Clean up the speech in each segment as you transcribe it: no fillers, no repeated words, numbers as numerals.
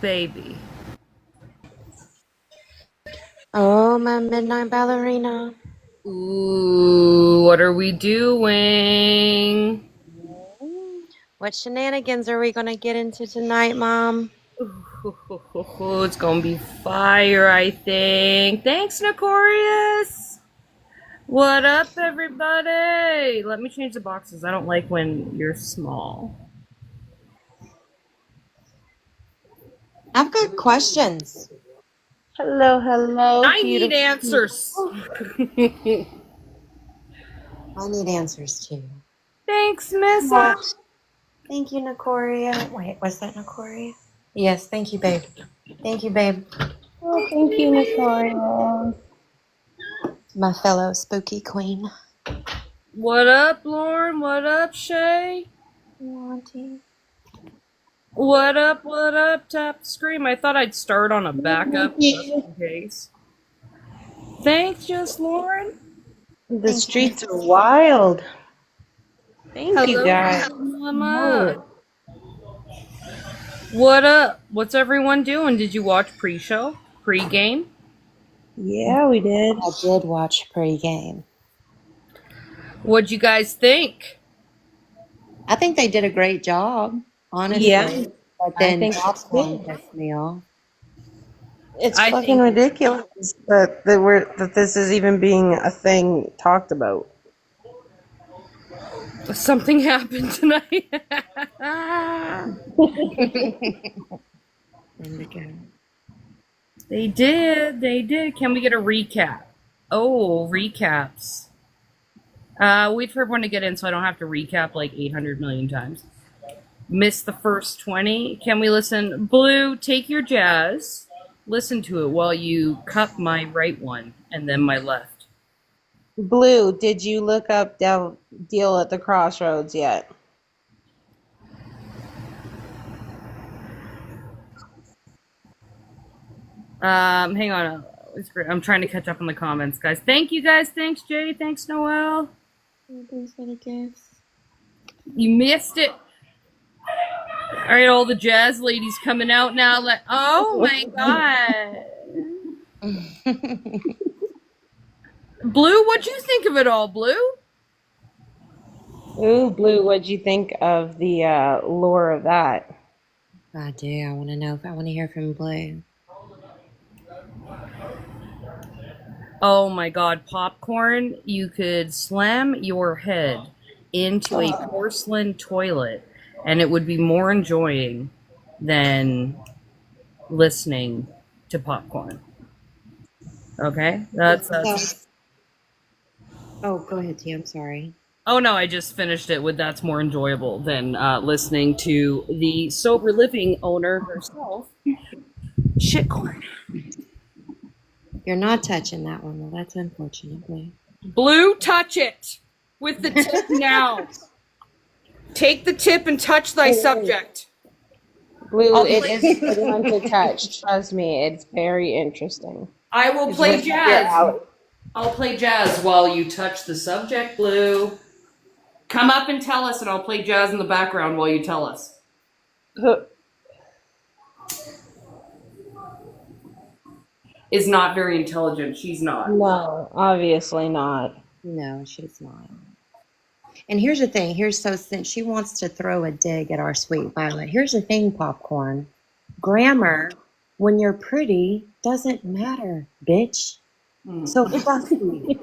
baby. Oh, my midnight ballerina. Ooh, what are we doing? What shenanigans are we going to get into tonight, Mom? Ooh, it's gonna be fire, I think. Thanks, Nocorius. What up, everybody? Let me change the boxes. I don't like when you're small. I've got questions. Hello, I need beautiful answers. people. I need answers too. Thanks, Missa. Oh, thank you, Nicoria. Wait, was that Nicoria? Yes, thank you, babe. Thank you, babe. Oh, thank you, Nicole. My fellow spooky queen. What up, Lauren? What up, Shay? Auntie. What up, what up? Tap the screen. I thought I'd start on a backup just in case. Thanks, just Lauren. The streets are wild. Thank you, Hello, guys. Mama. What up? What's everyone doing? Did you watch pre-show? Pre-game? Yeah, we did. I did watch pre-game. What'd you guys think? I think they did a great job, honestly. Yeah, But I then think popcorn so. pissed me off. It's I fucking think ridiculous that this is even being a thing talked about. something happened tonight. They did. They did. Can we get a recap? Oh, recaps. Wait for everyone to get in so I don't have to recap like 800 million times. Missed the first 20. Can we listen? Blue, take your jazz. Listen to it while you cup my right one and then my left. Blue, did you look up Deal at the Crossroads yet? Hang on. I'm trying to catch up on the comments, guys. Thank you, guys. Thanks, Jay. Thanks, Noel. Thanks for the gifts. You missed it. All right, all the jazz ladies coming out now. Oh my god. Blue, what'd you think of it all, Blue? Ooh, Blue, what'd you think of the lore of that? I do. I want to know. I want to hear from Blue. Oh my god, popcorn. You could slam your head into a porcelain toilet and it would be more enjoying than listening to popcorn. Okay? That's Oh, go ahead, T. I'm sorry. Oh no, I just finished it with that's more enjoyable than listening to the sober living owner herself. Shitcorn. You're not touching that one, though. That's unfortunate, Blue. Blue, touch it with the tip now. Take the tip and touch thy subject. Blue, it is a good one to touch. Trust me, it's very interesting. I will play jazz. I'll play jazz while you touch the subject, Blue. Come up and tell us, and I'll play jazz in the background while you tell us. Is not very intelligent. She's not. No, obviously not. No, she's not. And here's the thing. Since she wants to throw a dig at our sweet Violet, here's the thing, popcorn. Grammar, when you're pretty, doesn't matter, bitch. So fuck you.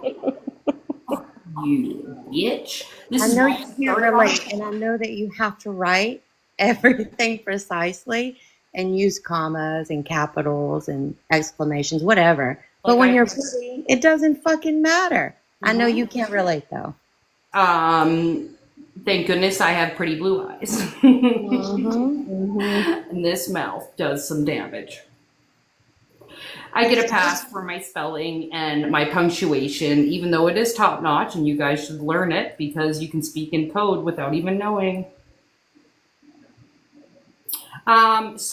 You bitch. I know you can't relate, and I know that you have to write everything precisely and use commas and capitals and exclamations, whatever. But when you're pretty, it doesn't fucking matter. I know you can't relate, though. Thank goodness I have pretty blue eyes. And this mouth does some damage. I get a pass for my spelling and my punctuation, even though it is top notch, and you guys should learn it because you can speak in code without even knowing. Let's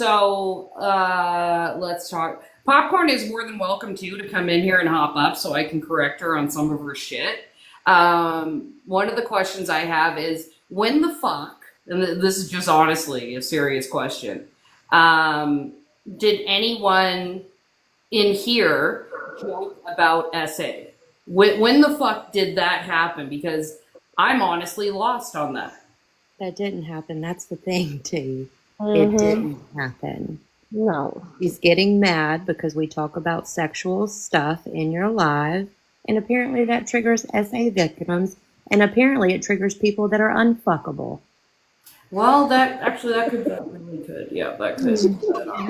talk. Popcorn is more than welcome to come in here and hop up so I can correct her on some of her shit. One of the questions I have is when the fuck, and this is just honestly a serious question. did anyone in here joke about SA? When the fuck did that happen? Because I'm honestly lost on that. That didn't happen. That's the thing, T. It Mm-hmm. didn't happen. No. She's getting mad because we talk about sexual stuff in your live, and apparently that triggers SA victims, and apparently it triggers people that are unfuckable. Well, that really could, yeah, that could.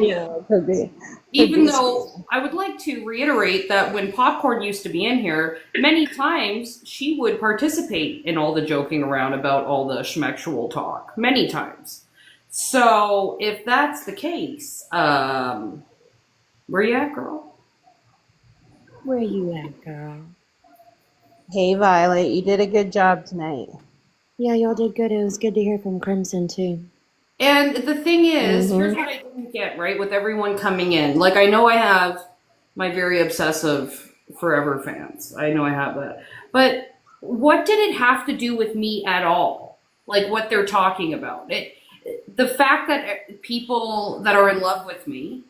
Yeah, it could be. Could Even be. though I would like to reiterate that when Popcorn used to be in here, many times she would participate in all the joking around about all the schmexual talk. Many times. So if that's the case, where you at, girl? Where you at, girl? Hey, Violet, you did a good job tonight. Yeah, y'all did good. It was good to hear from Crimson, too. And the thing is, here's Mm-hmm. what I didn't get, right, with everyone coming in. Like, I know I have my very obsessive Forever fans. I know I have that. But what did it have to do with me at all? Like, what they're talking about? The fact that people that are in love with me,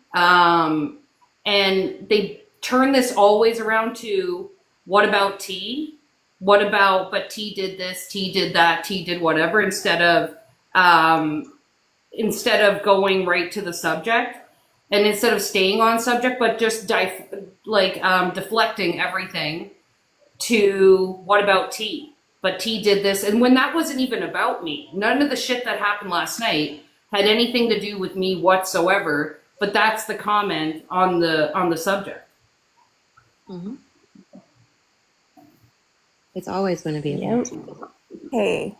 and they turn this always around to, what about T? What about, but T did this, T did that, T did whatever, instead of going right to the subject and instead of staying on subject but just deflecting everything to, what about T, but T did this, and when that wasn't even about me. None of the shit that happened last night had anything to do with me whatsoever, but that's the comment on the subject. Mm-hmm. It's always going to be Yep. Hey,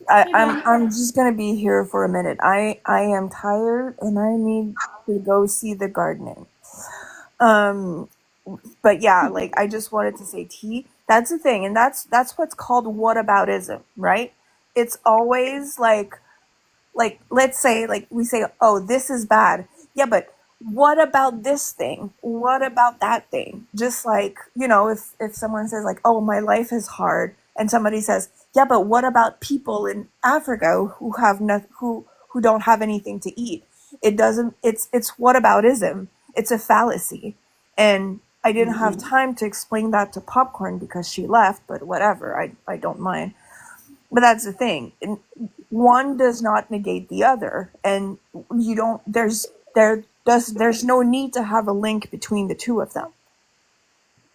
I'm just gonna be here for a minute. I am tired and I need to go see the gardening. Um, but yeah, like I just wanted to say that's the thing, and that's what's called whataboutism, right? It's always like let's say like we say, oh, this is bad. Yeah, but what about this thing? What about that thing? Just like, if someone says like, oh, my life is hard, and somebody says, yeah, but what about people in Africa who have who don't have anything to eat? It doesn't it's whataboutism. It's a fallacy. And I didn't have time to explain that to Popcorn because she left, but whatever. I don't mind. But that's the thing. One does not negate the other, and you don't. There's no need to have a link between the two of them.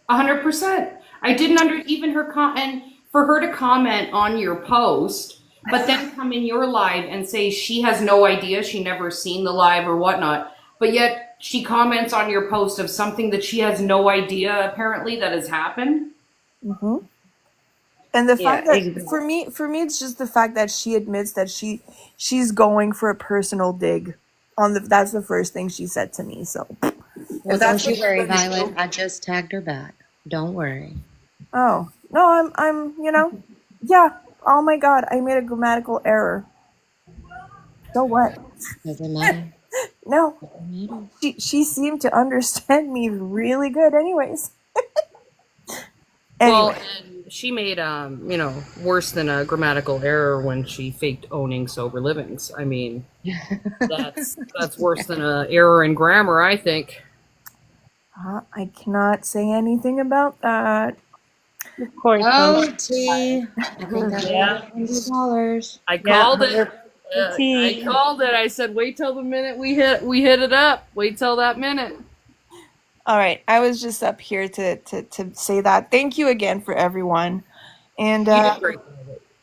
100%. I didn't even her and for her to comment on your post, but then come in your live and say she has no idea, she never seen the live or whatnot, but yet she comments on your post of something that she has no idea apparently that has happened. Mm-hmm. And the Yeah, fact that exactly. for me, it's just the fact that she admits that she's going for a personal dig on that's the first thing she said to me. So Well, if don't that's you what you're worry, gonna Violet. do, I just tagged her back. Don't worry. oh no, yeah. Oh my God, I made a grammatical error. So what? Doesn't matter. No, Doesn't matter. she seemed to understand me really good. Anyways, Well, anyway. and she made worse than a grammatical error when she faked owning sober livings. I mean, that's worse than a error in grammar, I think. I cannot say anything about that. Of course, Oh, don't. T. I think that Yeah. $100. I Yeah. called it. I Tea. called it. I said, wait till the minute we hit it up. Wait till that minute. All right, I was just up here to say that. Thank you again for everyone, and You did great.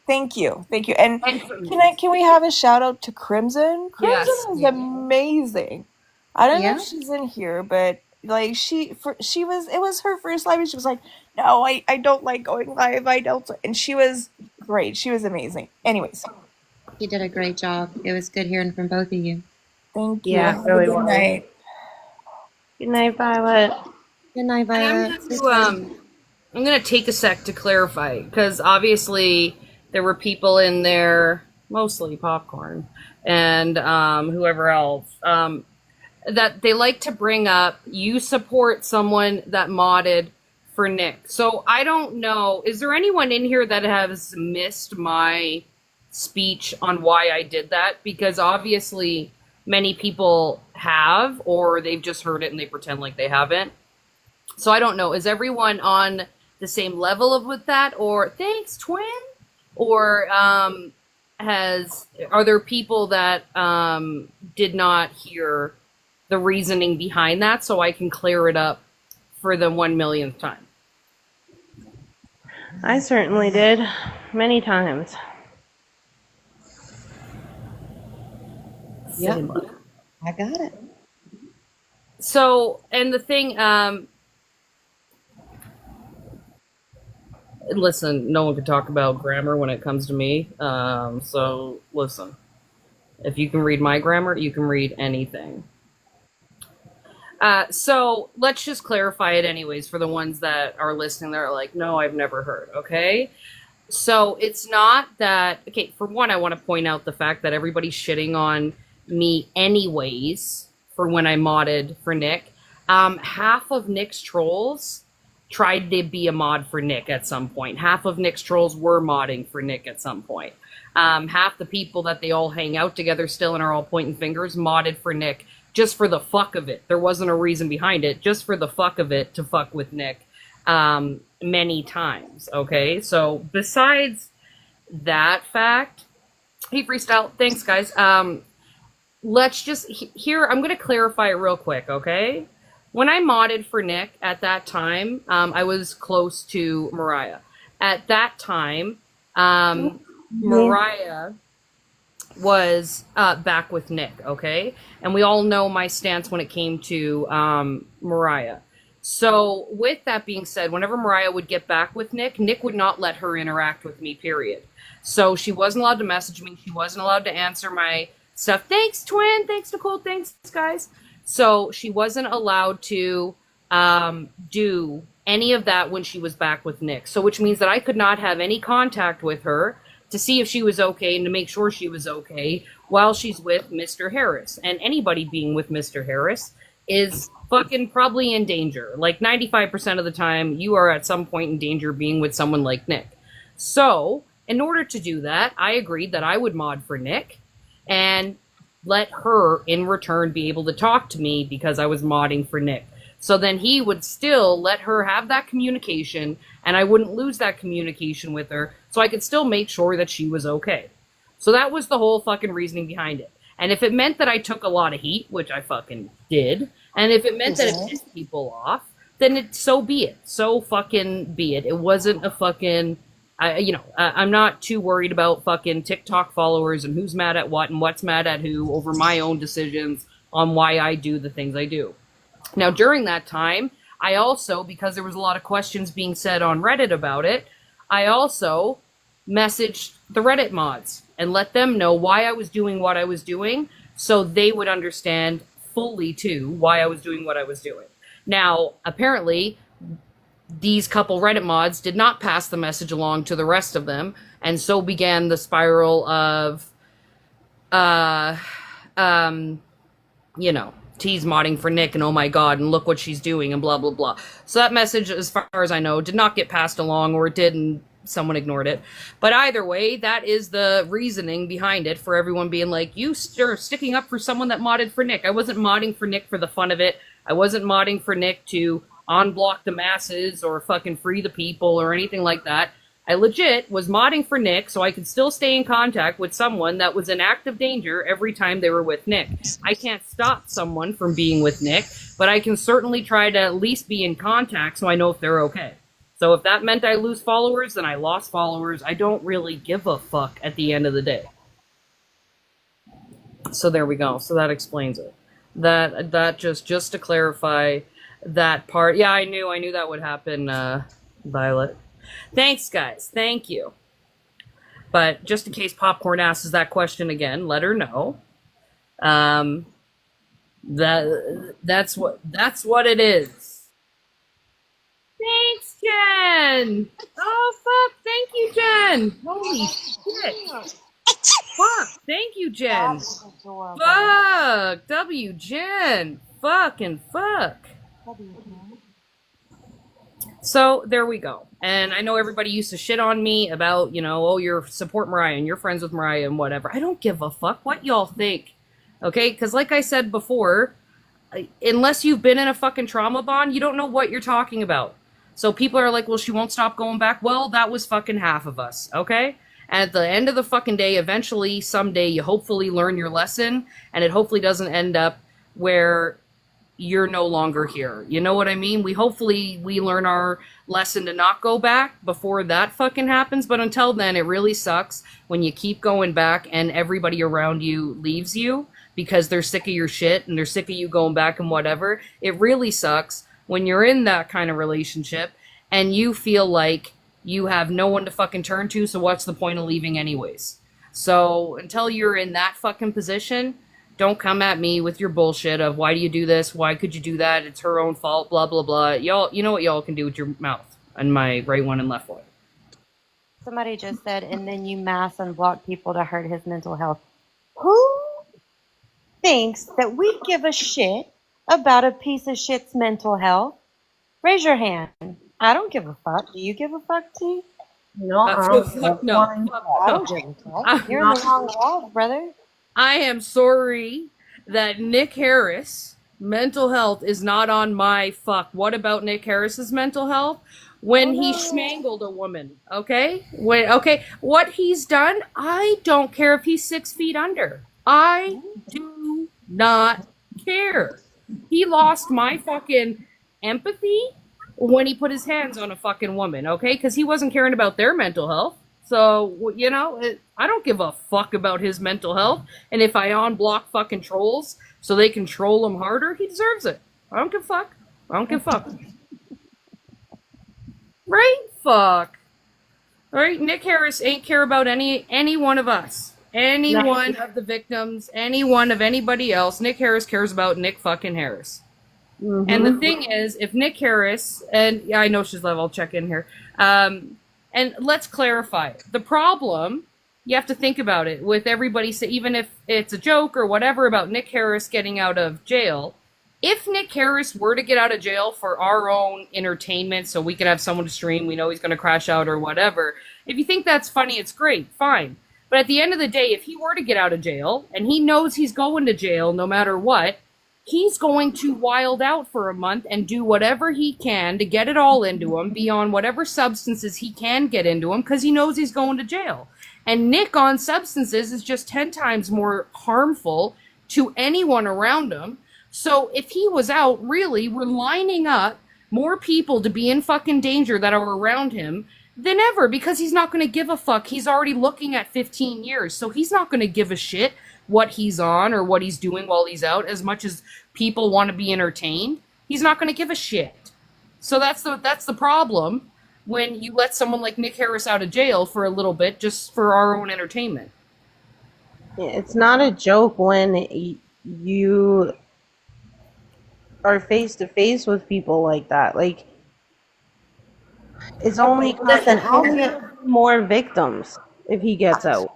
thank you. And And for me. can we have a shout out to Crimson? Crimson Yes. is amazing. I don't know Yeah. if she's in here, but like it was her first live, and she was like, no, I don't like going live. I don't, and she was great. She was amazing. Anyways, You did a great job. It was good hearing from both of you. thank you. Yeah, Have really a good was. night. Good night, Violet. Good night, And Violet. I'm gonna take a sec to clarify because obviously there were people in there, mostly Popcorn and whoever else, that they like to bring up. You support someone that modded for Nick, so I don't know. Is there anyone in here that has missed my speech on why I did that? Because obviously many people have, or they've just heard it and they pretend like they haven't. So I don't know. Is everyone on the same level of with that, or thanks, twin? Or are there people that did not hear the reasoning behind that, so I can clear it up for the 1 millionth time? I certainly did, many times. Yeah, I got it. So, and the thing, listen, no one can talk about grammar when it comes to me. So listen, if you can read my grammar, you can read anything. So let's just clarify it anyways for the ones that are listening that are like, no, I've never heard. Okay. So it's not that, okay, for one, I want to point out the fact that everybody's shitting on me anyways for when I modded for Nick. Half of Nick's trolls tried to be a mod for Nick at some point. Half of Nick's trolls were modding for Nick at some point. Half the people that they all hang out together still and are all pointing fingers modded for Nick just for the fuck of it. There wasn't a reason behind it, just for the fuck of it to fuck with Nick many times, okay? So besides that fact, hey, Freestyle, thanks, guys. Let's just, here, I'm going to clarify it real quick, okay? When I modded for Nick at that time, I was close to Mariah. At that time, Mariah was back with Nick, okay? And we all know my stance when it came to Mariah. So with that being said, whenever Mariah would get back with Nick, Nick would not let her interact with me, period. So she wasn't allowed to message me. She wasn't allowed to answer my stuff. Thanks, twin. Thanks, Nicole. Thanks, guys. So she wasn't allowed to do any of that when she was back with Nick. So which means that I could not have any contact with her to see if she was okay and to make sure she was okay while she's with Mr. Harris. And anybody being with Mr. Harris is fucking probably in danger. Like 95% of the time, you are at some point in danger being with someone like Nick. So in order to do that, I agreed that I would mod for Nick and let her in return be able to talk to me because I was modding for Nick. So then he would still let her have that communication and I wouldn't lose that communication with her, so I could still make sure that she was okay. So that was the whole fucking reasoning behind it. And if it meant that I took a lot of heat, which I fucking did, and if it meant that it pissed people off, then so be it. So fucking be it. It wasn't a fucking, I'm not too worried about fucking TikTok followers and who's mad at what and what's mad at who over my own decisions on why I do the things I do. Now, during that time, I also, because there was a lot of questions being said on Reddit about it, I also messaged the Reddit mods and let them know why I was doing what I was doing so they would understand fully, too, why I was doing what I was doing. Now, apparently, these couple Reddit mods did not pass the message along to the rest of them, and so began the spiral of, T's modding for Nick, and oh my god, and look what she's doing, and blah, blah, blah. So that message, as far as I know, did not get passed along, or it did, and someone ignored it. But either way, that is the reasoning behind it for everyone being like, you are sticking up for someone that modded for Nick. I wasn't modding for Nick for the fun of it. I wasn't modding for Nick to unblock the masses or fucking free the people or anything like that. I legit was modding for Nick so I could still stay in contact with someone that was in active danger every time they were with Nick. I can't stop someone from being with Nick, but I can certainly try to at least be in contact so I know if they're okay. So if that meant I lose followers, then I lost followers. I don't really give a fuck at the end of the day. So there we go. So that explains it. That just to clarify that part. Yeah, I knew that would happen, Violet. Thanks, guys. Thank you. But just in case Popcorn asks that question again, let her know. That's what it is. Thanks, Jen. Oh fuck! Thank you, Jen. Holy shit. Fuck! Thank you, Jen. Fuck! W Jen. Fucking fuck. So there we go. And I know everybody used to shit on me about, oh, you're support Mariah and you're friends with Mariah and whatever. I don't give a fuck what y'all think. Okay? Because, like I said before, unless you've been in a fucking trauma bond, you don't know what you're talking about. So people are like, well, she won't stop going back. Well, that was fucking half of us, okay? And at the end of the fucking day, eventually, someday, you hopefully learn your lesson, and it hopefully doesn't end up where you're no longer here. You know what I mean? We learn our lesson to not go back before that fucking happens. But until then, it really sucks when you keep going back and everybody around you leaves you because they're sick of your shit and they're sick of you going back and whatever. It really sucks when you're in that kind of relationship and you feel like you have no one to fucking turn to, so what's the point of leaving anyways? So until you're in that fucking position, don't come at me with your bullshit of why do you do this? Why could you do that? It's her own fault, blah, blah, blah. Y'all, you know what y'all can do with your mouth and my right one and left one. Somebody just said, and then you mass and block people to hurt his mental health. Who thinks that we give a shit about a piece of shit's mental health? Raise your hand. I don't give a fuck. Do you give a fuck, T? No, Fuck no. I don't give a fuck. You're in the wrong world, brother. I am sorry that Nick Harris mental health is not on my fuck. What about Nick Harris's mental health? When he schmangled a woman, okay? What he's done, I don't care if he's 6 feet under. I do not care. He lost my fucking empathy when he put his hands on a fucking woman, okay? Because he wasn't caring about their mental health. So, you know, I don't give a fuck about his mental health. And if I unblock fucking trolls so they can troll him harder, he deserves it. I don't give a fuck. I don't give a fuck. Right? Fuck. Alright, Nick Harris ain't care about any one of us. Any one of the victims, any one of anybody else. Nick Harris cares about Nick fucking Harris. Mm-hmm. And the thing is, if Nick Harris, and yeah, I know she's live, I'll check in here. And let's clarify. The problem, you have to think about it, with everybody, say, even if it's a joke or whatever about Nick Harris getting out of jail, if Nick Harris were to get out of jail for our own entertainment, so we could have someone to stream, we know he's going to crash out or whatever, if you think that's funny, it's great, fine. But at the end of the day, if he were to get out of jail, and he knows he's going to jail no matter what, he's going to wild out for a month and do whatever he can to get it all into him, be on whatever substances he can get into him, because he knows he's going to jail. And Nick on substances is just 10 times more harmful to anyone around him. So if he was out, really, we're lining up more people to be in fucking danger that are around him than ever, because he's not going to give a fuck. He's already looking at 15 years, so he's not going to give a shit what he's on or what he's doing while he's out, as much as people want to be entertained. He's not going to give a shit. So that's the problem when you let someone like Nick Harris out of jail for a little bit just for our own entertainment. It's not a joke when you are face to face with people like that. Like, it's only more victims if he gets out.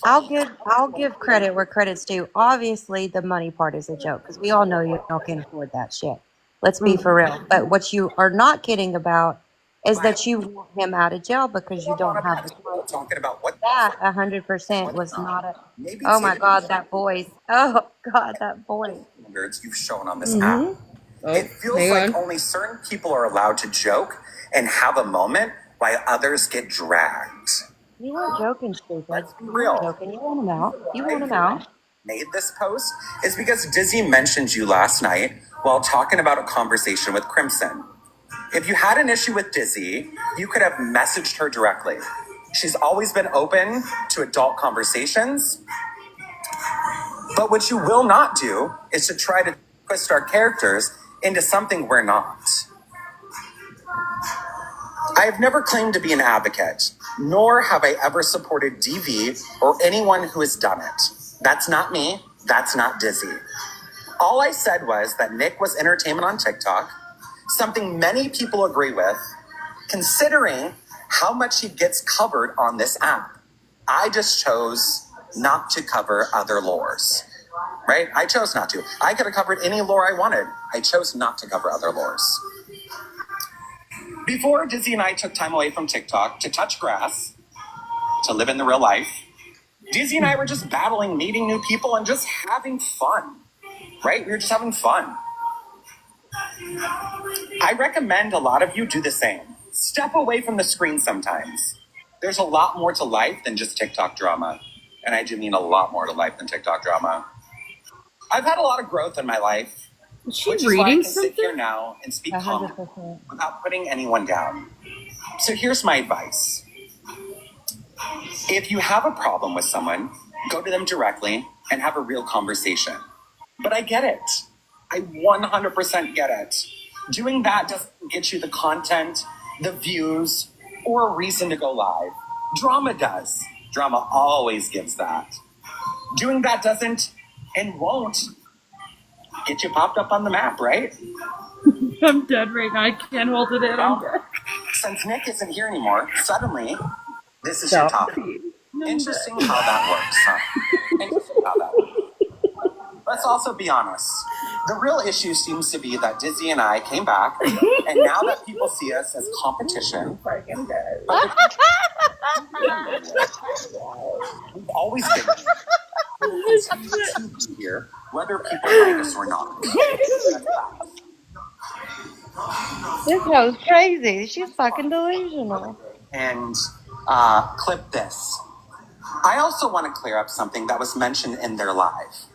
I'll give credit where credit's due. Obviously, the money part is a joke because we all know you can afford that shit. Let's be for real. But what you are not kidding about is that you want him out of jail because you don't have the money. Talking about what That 100% was not a. Oh my God, that voice! Oh God, that voice! standards you've shown on this app. It feels like only certain people are allowed to joke and have a moment while others get dragged. You weren't joking, stupid. Let's be You real. weren't joking. You want him out. You want him out. Made this post is because Dizzy mentioned you last night while talking about a conversation with Crimson. If you had an issue with Dizzy, you could have messaged her directly. She's always been open to adult conversations. But what you will not do is to try to twist our characters into something we're not. I have never claimed to be an advocate, nor have I ever supported DV or anyone who has done it. That's not me. That's not Dizzy. All I said was that Nick was entertainment on TikTok, something many people agree with, considering how much he gets covered on this app. I just chose not to cover other lores, right? I chose not to. I could have covered any lore I wanted. I chose not to cover other lores. Before, Dizzy and I took time away from TikTok to touch grass, to live in the real life, Dizzy and I were just battling, meeting new people, and just having fun, right? We were just having fun. I recommend a lot of you do the same. Step away from the screen sometimes. There's a lot more to life than just TikTok drama. And I do mean a lot more to life than TikTok drama. I've had a lot of growth in my life, Is she which is why I reading can sit here something? now and speak calmly 100%. without putting anyone down. So here's my advice. If you have a problem with someone, go to them directly and have a real conversation. But I get it. I 100% get it. Doing that doesn't get you the content, the views, or a reason to go live. Drama does. Drama always gives that. Doing that doesn't and won't get you popped up on the map, right? I'm dead right now. I can't hold it in. I'm dead. Since Nick isn't here anymore, suddenly this is your topic. Interesting how that works, huh? Interesting how that works. Let's also be honest. The real issue seems to be that Dizzy and I came back, and now that people see us as competition, we've always been here, whether people like us or not. This girl's crazy. She's fucking delusional. And clip this. I also want to clear up something that was mentioned in their live.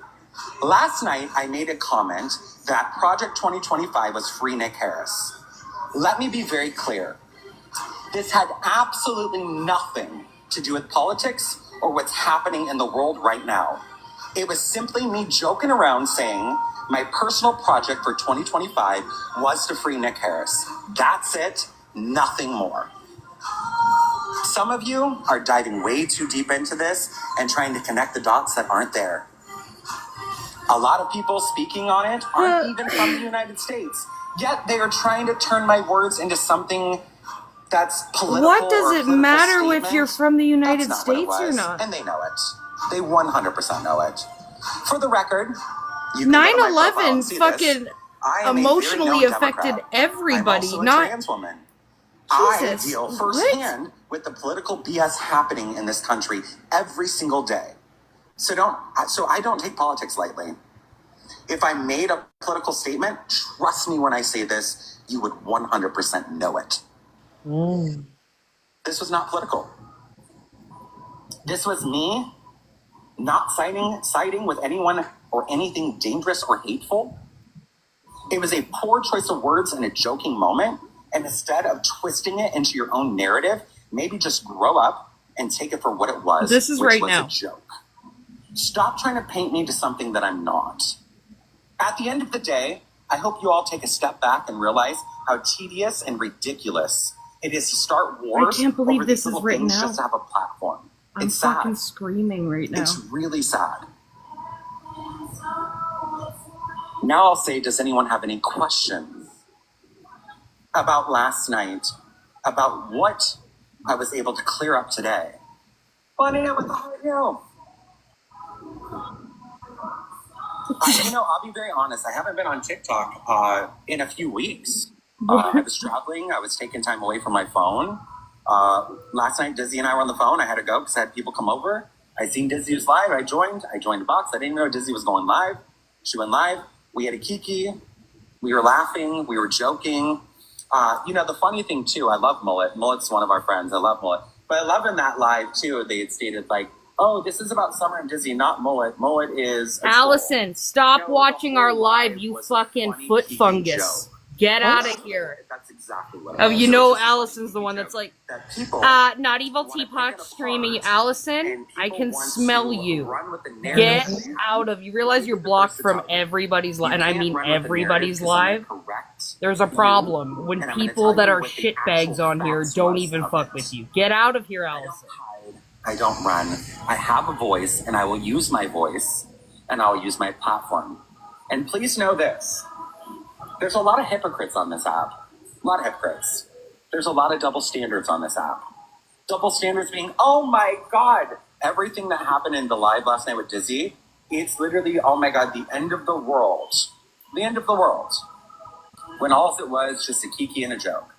Last night, I made a comment that Project 2025 was free Nick Harris. Let me be very clear. This had absolutely nothing to do with politics or what's happening in the world right now. It was simply me joking around saying my personal project for 2025 was to free Nick Harris. That's it, nothing more. Some of you are diving way too deep into this and trying to connect the dots that aren't there. A lot of people speaking on it aren't even from the United States, yet they are trying to turn my words into something that's political. What does it matter if statement. you're from the United That's not what it States or was, not? and they know it. They 100% know it. For the record, you can go to my profile 9/11 and see fucking this. I am a very emotionally known affected Democrat. everybody, I'm also a not trans woman. I Jesus. deal What? firsthand with the political BS happening in this country every single day. So I don't take politics lightly. If I made a political statement, trust me when I say this, you would 100% know it. This was not political. This was me not siding with anyone or anything dangerous or hateful. It was a poor choice of words in a joking moment. And instead of twisting it into your own narrative, maybe just grow up and take it for what it was. This is which right was now. a joke. Stop trying to paint me to something that I'm not. At the end of the day, I hope you all take a step back and realize how tedious and ridiculous it is to start wars. I can't believe over this these is little written things out. just to have a platform. I'm It's fucking sad. screaming right now. It's really sad. Now I'll say, does anyone have any questions about last night, about what I was able to clear up today? Funny, what the hell? I'll be very honest. I haven't been on TikTok in a few weeks. I was traveling. I was taking time away from my phone. Last night, Dizzy and I were on the phone. I had to go because I had people come over. I seen Dizzy was live. I joined the box. I didn't know Dizzy was going live. She went live. We had a kiki. We were laughing. We were joking. The funny thing, too, I love Mullet. Mullet's one of our friends. I love Mullet. But I love in that live, too, they had stated, oh, this is about Summer and Dizzy, not Mullet. Mullet is... Allison, stop No, watching the our whole live, live you was a fucking funny foot kiki fungus. joke. Get out of here. That's exactly what it Oh, was. you So know it's just a Allison's the funny one joke that's like, that people not evil wanna pick teapot it streaming. apart, Allison, and I people can want smell to you. run with the Get narrative. out of, you realize you're blocked from everybody's live, and I mean everybody's live? There's a problem when people that are shitbags on here don't even fuck with you. Get out of here, Allison. I don't run. I have a voice, and I will use my voice, and I'll use my platform. And please know this. There's a lot of hypocrites on this app. A lot of hypocrites. There's a lot of double standards on this app. Double standards being, oh my God, everything that happened in the live last night with Dizzy, it's literally, oh my God, the end of the world. The end of the world. When all it was just a kiki and a joke.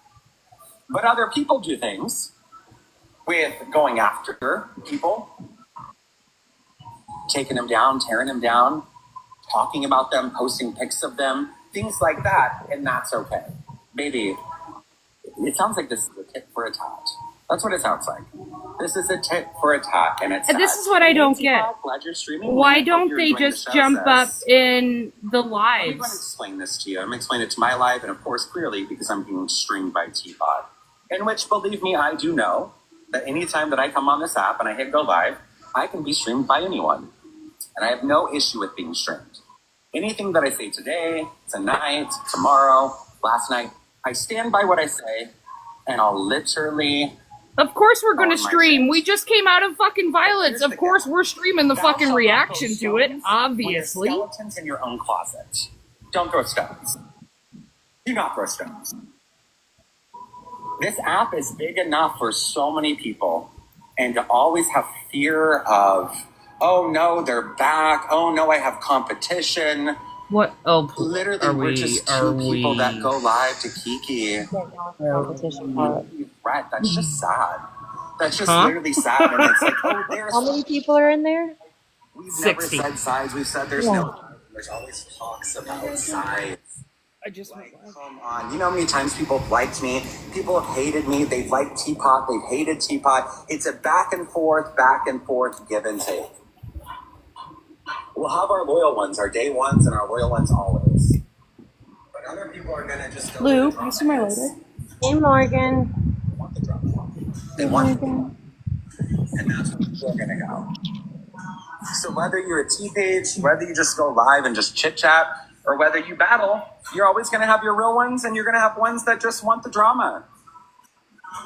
But other people do things with going after people taking them down, tearing them down, talking about them, posting pics of them, things like that, and that's okay. Baby, it sounds like this is a tit for a tat. That's what it sounds like. This is a tit for a tat, and it's sad. This is what I don't get. Glad you're streaming. Why don't they just jump up in the I'm going to lives? explain this to you. I'm going to explain it to my live, and of course, clearly, because I'm being streamed by Teapot. In which, believe me, I do know that anytime that I come on this app and I hit go live, I can be streamed by anyone. And I have no issue with being streamed. Anything that I say today, tonight, tomorrow, last night, I stand by what I say, and I'll literally... Of course we're gonna Oh, my stream. shit. We just came out of fucking violence. Here's Of course we're streaming the Thou fucking shalt not reaction throw to it, stones obviously. when there's skeletons in your own closet. Don't throw stones. Do not throw stones. This app is big enough for so many people, and to always have fear of, oh no, they're back. Oh no, I have competition. What? Oh, Literally, we're just two people that go live to Kiki. Competition part. Right, that's just sad. That's just Huh? literally sad. And it's like, oh, there's... How many people are in there? We've 60. never said sides. We've said there's no... There's always talks about sides. I just Like, come on. You know how many times people have liked me? People have hated me. They've liked Teapot. They've hated Teapot. It's a back and forth, give and take. We'll have our loyal ones, our day ones, and our loyal ones always. But other people are going to just go... Lou, can you see my lighter? Hey, Morgan. They want the drama. They want it. And that's where people are going to go. So whether you're a T-page, whether you just go live and just chit-chat, or whether you battle, you're always going to have your real ones, and you're going to have ones that just want the drama.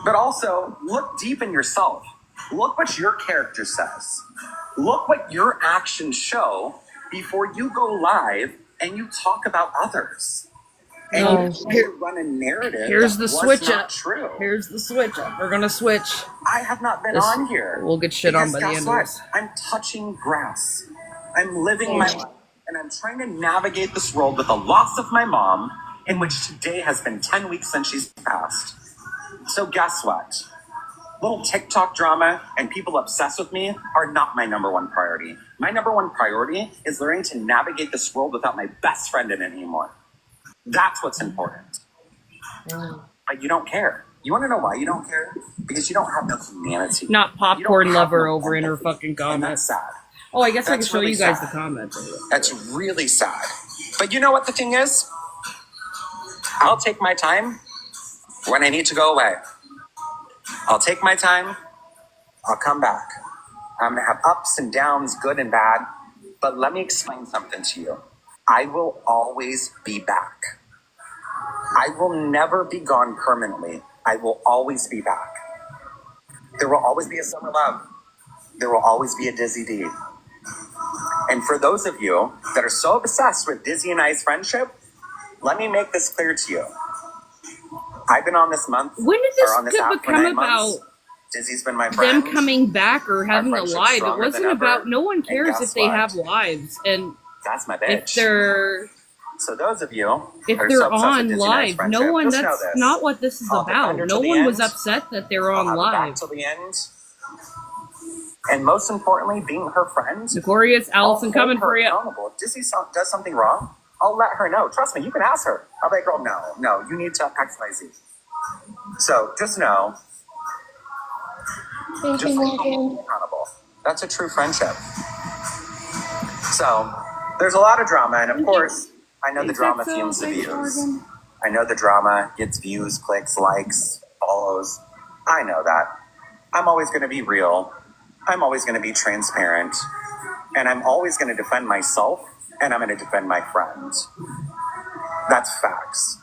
But also, look deep in yourself. Look what your character says. Look what your actions show before you go live and you talk about others. And you run a narrative. Here's the that was switch not up. True. Here's the switch up. We're gonna switch. I have not been This- on here. we'll get shit on Because by the guess end of what? this. I'm touching grass. I'm living my life. And I'm trying to navigate this world with the loss of my mom, in which today has been 10 weeks since she's passed. So guess what? Little TikTok drama and people obsessed with me are not my number one priority. My number one priority is learning to navigate this world without my best friend in it anymore. That's what's important. But you don't care. You want to know why you don't care? Because you don't have no humanity. Not You popcorn don't have lover no over in her empathy. fucking And comments. that's sad. Oh, I guess I can That's show really you guys sad. the comments. That's really sad. But you know what the thing is? I'll take my time when I need to go away. I'll take my time. I'll come back. I'm going to have ups and downs, good and bad. But let me explain something to you. I will always be back. I will never be gone permanently. I will always be back. There will always be a Summerlove. There will always be a Dizzy D. And for those of you that are so obsessed with Dizzy and I's friendship, let me make this clear to you. I've been on this month. When did or on this this app for become 9 months. about Dizzy's been my friend. them coming back or having a friendship's live? It stronger wasn't than about. ever. No one And cares guess if they what? have lives, and That's my if bitch. they're So those of you if are they're so obsessed with on Dizzy and I's live, friendship, no one. just know That's this. not what this is I'll defend about. her No to the one was end. upset that they're I'll on have her back live. till the end. And most importantly, being her friend. Notorious Allison I'll coming hold her for you. accountable. If Dizzy does something wrong, I'll let her know. Trust me, you can ask her. I'll be like, girl, no, you need to X, Y, Z. So just know, Thank just you, hold Morgan. me accountable. That's a true friendship. So there's a lot of drama, and of course, I know the drama fumes the views. I know the drama gets views, clicks, likes, follows. I know that. I'm always going to be real. I'm always going to be transparent. And I'm always going to defend myself, and I'm going to defend my friends. That's facts.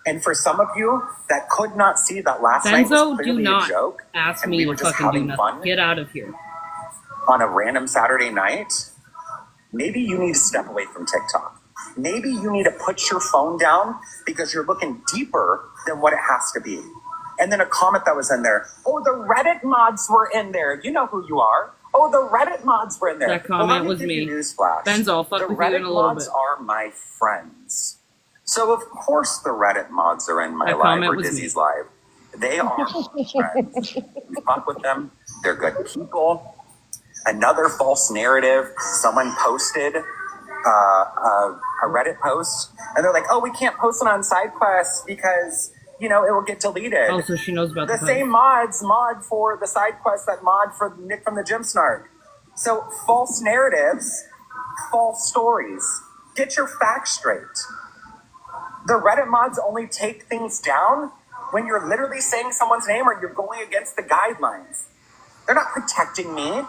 And for some of you that could not see that last night was Benzo, do clearly a not joke, ask and me we to were just fucking do having nothing. fun Get out of here. on a random Saturday night, maybe you need to step away from TikTok. Maybe you need to put your phone down because you're looking deeper than what it has to be. And then a comment that was in there, oh, the Reddit mods were in there. You know who you are. Oh, the Reddit mods were in there. That comment let was give me. you Newsflash. Benzo, I'll fuck the with you Reddit in a little mods bit. are my friends. So of course the Reddit mods are in my That live comment or was Dizzy's live. They are my friends. We fuck with them. They're good people. Another false narrative. Someone posted a Reddit post, and they're like, "Oh, we can't post it on side quests because it will get deleted." Oh, so she knows about the same mods mod for the side quest that mod for Nick from the Gym Snark. So false narratives, false stories. Get your facts straight. The Reddit mods only take things down when you're literally saying someone's name or you're going against the guidelines. They're not protecting me.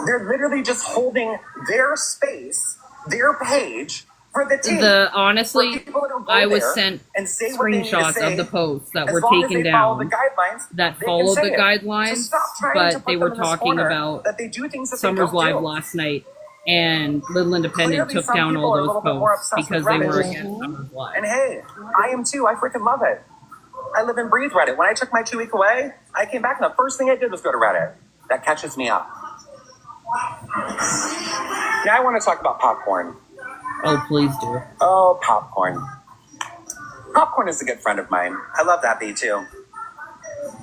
They're literally just holding their space, their page for the team. Honestly, I was sent screenshots of the posts that were taken down that followed the guidelines, but they were talking about Summer's Live last night, and Little Independent took down all those posts because they were against Summer's Live. And hey, I am too. I freaking love it. I live and breathe Reddit. When I took my 2 week away, I came back and the first thing I did was go to Reddit. That catches me up. Now I want to talk about popcorn. Oh, please do. Oh, popcorn. Popcorn is a good friend of mine. I love that bee too.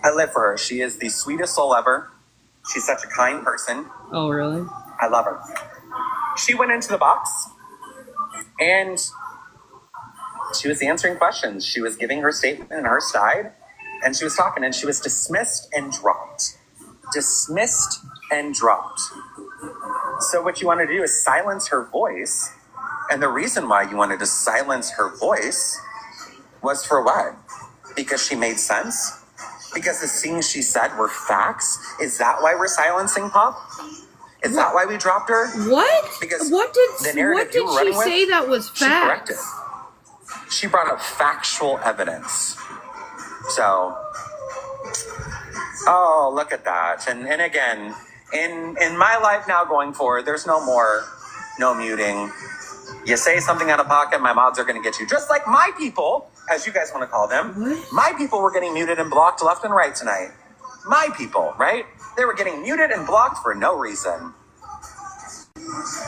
I live for her. She is the sweetest soul ever. She's such a kind person. Oh, really? I love her. She went into the box and she was answering questions. She was giving her statement and her side, and she was talking, and she was dismissed and dropped. Dismissed and dropped. So what you want to do is silence her voice. And the reason why you wanted to silence her voice was for what? Because she made sense? Because the things she said were facts? Is that why we're silencing Pop? Is that why we dropped her? What? Because what did she say that was facts? She corrected. She brought up factual evidence. So, oh, look at that. And again, in my life now going forward, there's no muting. You say something out of pocket, my mods are going to get you. Just like my people, as you guys want to call them. What? My people were getting muted and blocked left and right tonight. My people, right? They were getting muted and blocked for no reason.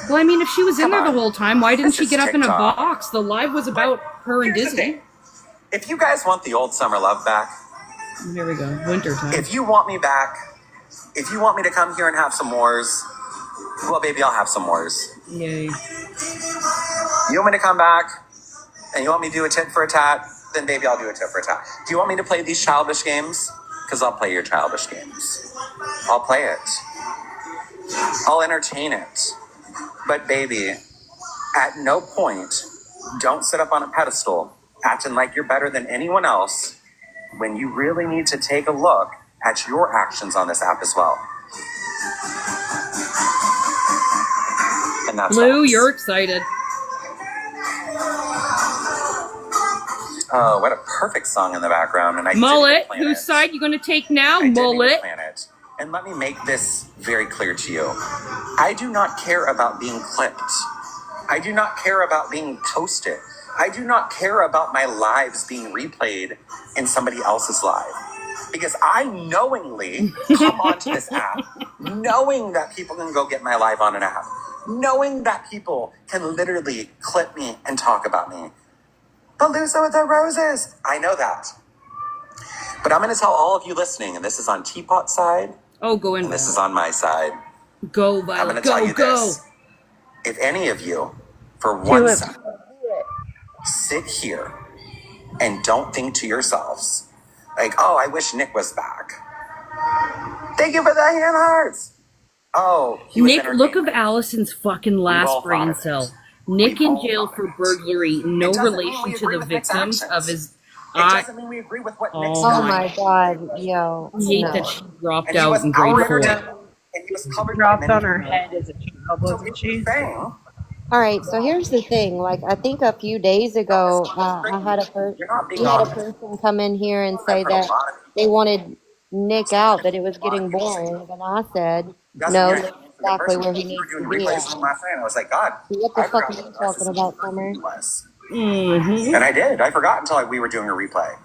Well, I mean, if she was in there the whole time, why didn't she get up in a box? The live was about her and Disney. If you guys want the old Summerlove back. Here we go. Winter time. If you want me back, if you want me to come here and have some wars, well, baby, I'll have some wars. Yay. You want me to come back and you want me to do a tit for a tat, then baby, I'll do a tit for a tat. Do you want me to play these childish games? Because I'll play your childish games. I'll play it. I'll entertain it. But baby, at no point, don't sit up on a pedestal acting like you're better than anyone else when you really need to take a look at your actions on this app as well. And that's Blue, you're excited. Oh, what a perfect song in the background. And I Mullet, whose side you going to take now? Mullet. And let me make this very clear to you. I do not care about being clipped. I do not care about being posted. I do not care about my lives being replayed in somebody else's live. Because I knowingly come onto this app, knowing that people can go get my live on an app, knowing that people can literally clip me and talk about me. Palooza with the roses. I know that. But I'm going to tell all of you listening, and this is on Teapot side. Oh, go in. And this is on my side. Go, Violet. I'm going to tell you this. If any of you, for one second, sit here and don't think to yourselves, like, oh, I wish Nick was back. Thank you for the hand hearts. Oh, Nick, look of Allison's fucking last brain cell. Nick in jail for burglary, no relation to the victims of his... It doesn't mean we agree with what Nick said. Oh my God, yo. I hate that she dropped out in grade 4. And he was covered dropped on her head as a child, wasn't she? All right, so here's the thing. Like, I think a few days ago, I had a person come in here and say that they wanted Nick out, that it was getting boring. And I said, no, that's exactly where he needs to be. I was like, God, what the fuck are you talking about, Summer? Mm-hmm. And I did. I forgot until we were doing a replay,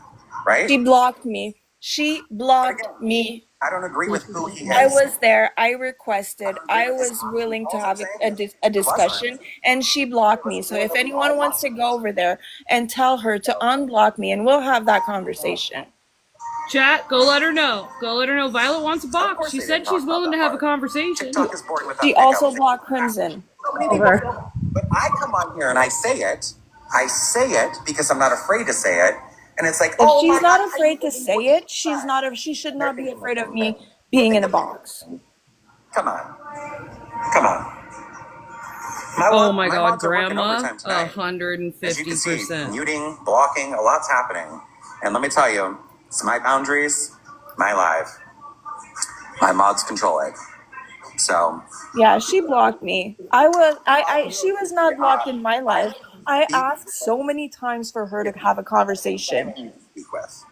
right? She blocked me. She blocked me. I don't agree with who he is. I was there. I requested. I was willing to have a discussion, and she blocked me. So if anyone wants to go over there and tell her to unblock me, and we'll have that conversation. Chat, go let her know. Go let her know. Violet wants a box. She said she's willing to have a conversation. TikTok is boring without She also blocked Crimson. So many people don't. But I come on here and I say it. I say it because I'm not afraid to say it. And it's like, If oh my she's not God, afraid to say it, she should not be afraid of me being in a box. Come on. Come on. Oh my God, mods are working Grandma, overtime tonight. 150%. As you can see, muting, blocking, a lot's happening. And let me tell you, it's my boundaries, my life. My mods control it. So Yeah, she blocked me. She was not blocked in my life. I asked so many times for her to have a conversation, speak with.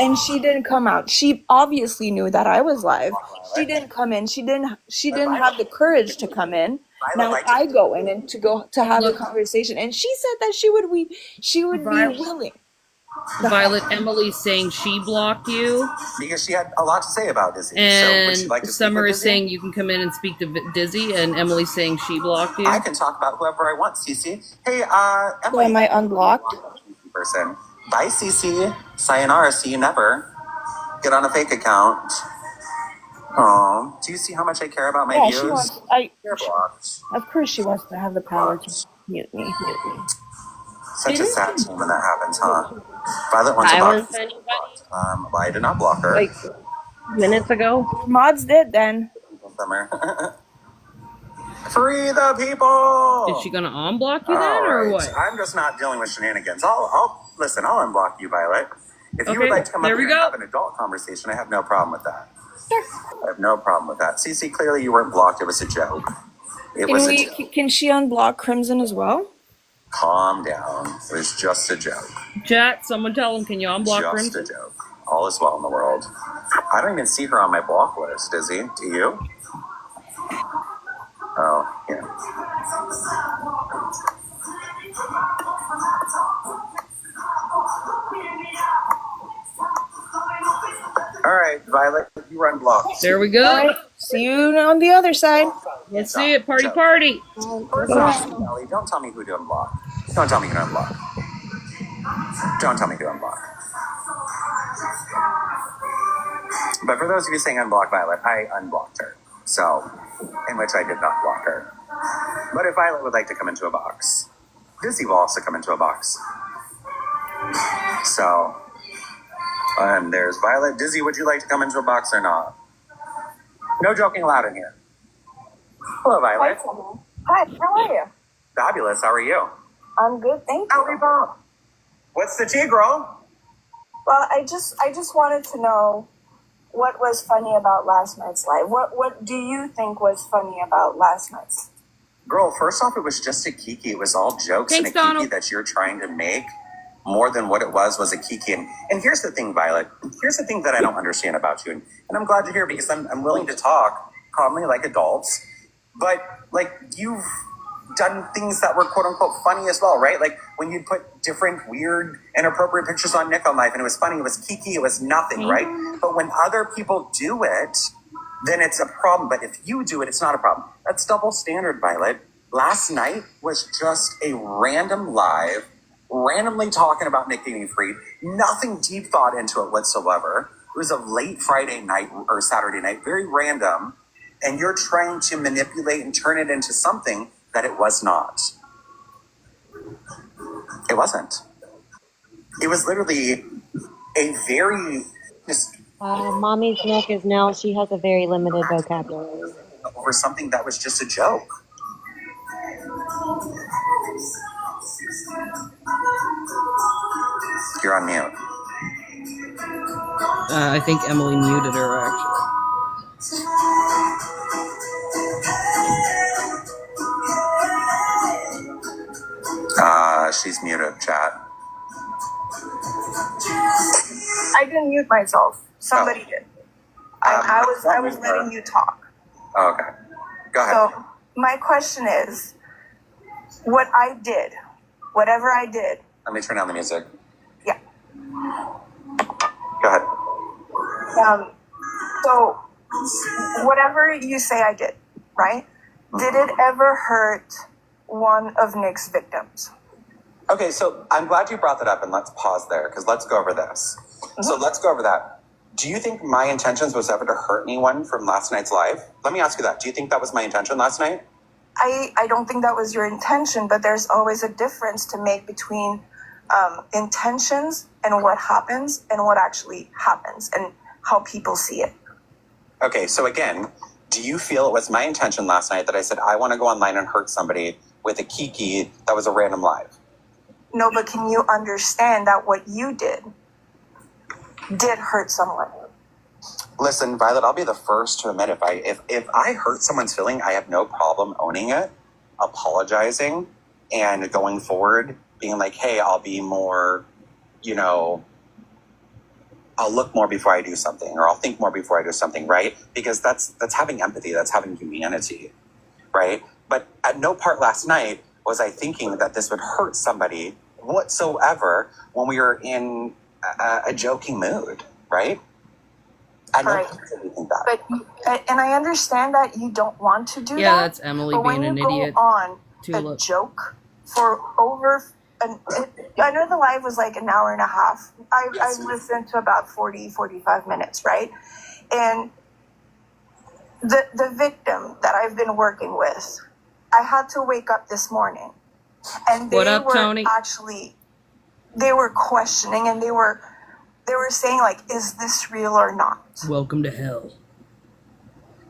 and she didn't come out. She obviously knew that I was live. She didn't come in. She didn't have the courage to come in. Now I go in and to have a conversation, and she said that she would be willing. Violet, Emily's saying she blocked you. Because she had a lot to say about Dizzy. And so would she like to Summer speak with is Dizzy? saying you can come in and speak to Dizzy, and Emily's saying she blocked you. I can talk about whoever I want, Cece. Hey, So Emily. am I unblocked? Person. Bye, Cece. Sayonara. See you never. Get on a fake account. Oh, do you see how much I care about my Yeah, views? she wants. You're blocked. Of course, she wants to have the power to mute me. Such a sad time when that happens, huh? Violet wants a Silence box. anybody? Well, I did not block her. Like minutes ago? Mods did then. Summer. Free the people! Is she gonna unblock you then, or Alright, what? I'm just not dealing with shenanigans. Listen, I'll unblock you, Violet. If you would Okay, like to come up there we here and go. have an adult conversation, I have no problem with that. I have no problem with that. Cece, clearly you weren't blocked. It was a joke. It was a joke. Can she unblock Crimson as well? Calm down. It was just a joke. Chat, someone tell him, can you unblock Just Crimson? a joke. All is well in the world. I don't even see her on my block list, Izzy. Do you? Oh, yeah. All right, Violet, you run blocks. There we go. All right. See you on the other side. Let's see it. Party, party. First off, Ellie, don't tell me who to unblock. Don't tell me who to unblock. Don't tell me who to unblock. But for those of you saying unblock Violet, I unblocked her. So, in which I did not block her. But if Violet would like to come into a box, Dizzy will also come into a box. So, there's Violet. Dizzy, would you like to come into a box or not? No joking allowed in here. Hello, Violet. Hi, how are you? Fabulous. How are you? I'm good, thank Howdy, Bob. What's the tea, girl? Well, I just wanted to know what was funny about last night's live. What do you think was funny about last night's? Girl, first off, it was just a kiki. It was all jokes Thanks, and a kiki Donald. that you're trying to make more than what it was a kiki. And here's the thing, Violet. Here's the thing that I don't understand about you. And I'm glad you're here because I'm willing to talk calmly like adults. But, like, you've done things that were quote-unquote funny as well, right? Like, when you put different, weird, inappropriate pictures on Nick on Life, and it was funny, it was kiki, it was nothing, right? But when other people do it, then it's a problem. But if you do it, it's not a problem. That's double standard, Violet. Last night was just a random live, randomly talking about Nick getting freed. Nothing deep thought into it whatsoever. It was a late Friday night or Saturday night, very random. And you're trying to manipulate and turn it into something that it was not. It wasn't. It was literally a very just Mommy's milk is now, she has a very limited vocabulary. over something that was just a joke. You're on mute. I think Emily muted her, actually. She's muted, chat. I didn't mute myself. Somebody did. I was letting you talk. Oh, okay. Go ahead. So my question is, what I did, whatever I did. Let me turn down the music. Yeah. Go ahead. So whatever you say I did, right? Did it ever hurt one of Nick's victims? Okay, so I'm glad you brought that up, and let's pause there, because let's go over this. So let's go over that. Do you think my intentions was ever to hurt anyone from last night's live? Let me ask you that. Do you think that was my intention last night? I don't think that was your intention, but there's always a difference to make between intentions and what happens and what actually happens and how people see it. Okay, so again, do you feel it was my intention last night that I said I want to go online and hurt somebody with a kiki that was a random live? No, but can you understand that what you did hurt someone? Listen, Violet, I'll be the first to admit if I hurt someone's feeling, I have no problem owning it, apologizing, and going forward, being like, hey, I'll be more, I'll look more before I do something, or I'll think more before I do something, right? Because that's having empathy, that's having humanity, right? But at no part last night was I thinking that this would hurt somebody whatsoever when we were in a joking mood, right? I know think that. But and I understand that you don't want to do that. Yeah, that's Emily being an idiot. On Tulip. a joke for over I know the live was like an hour and a half. I listened to about 45 minutes, right? And the victim that I've been working with, I had to wake up this morning, and they were Tony? actually, they were questioning, and they were saying, like, is this real or not? Welcome to hell.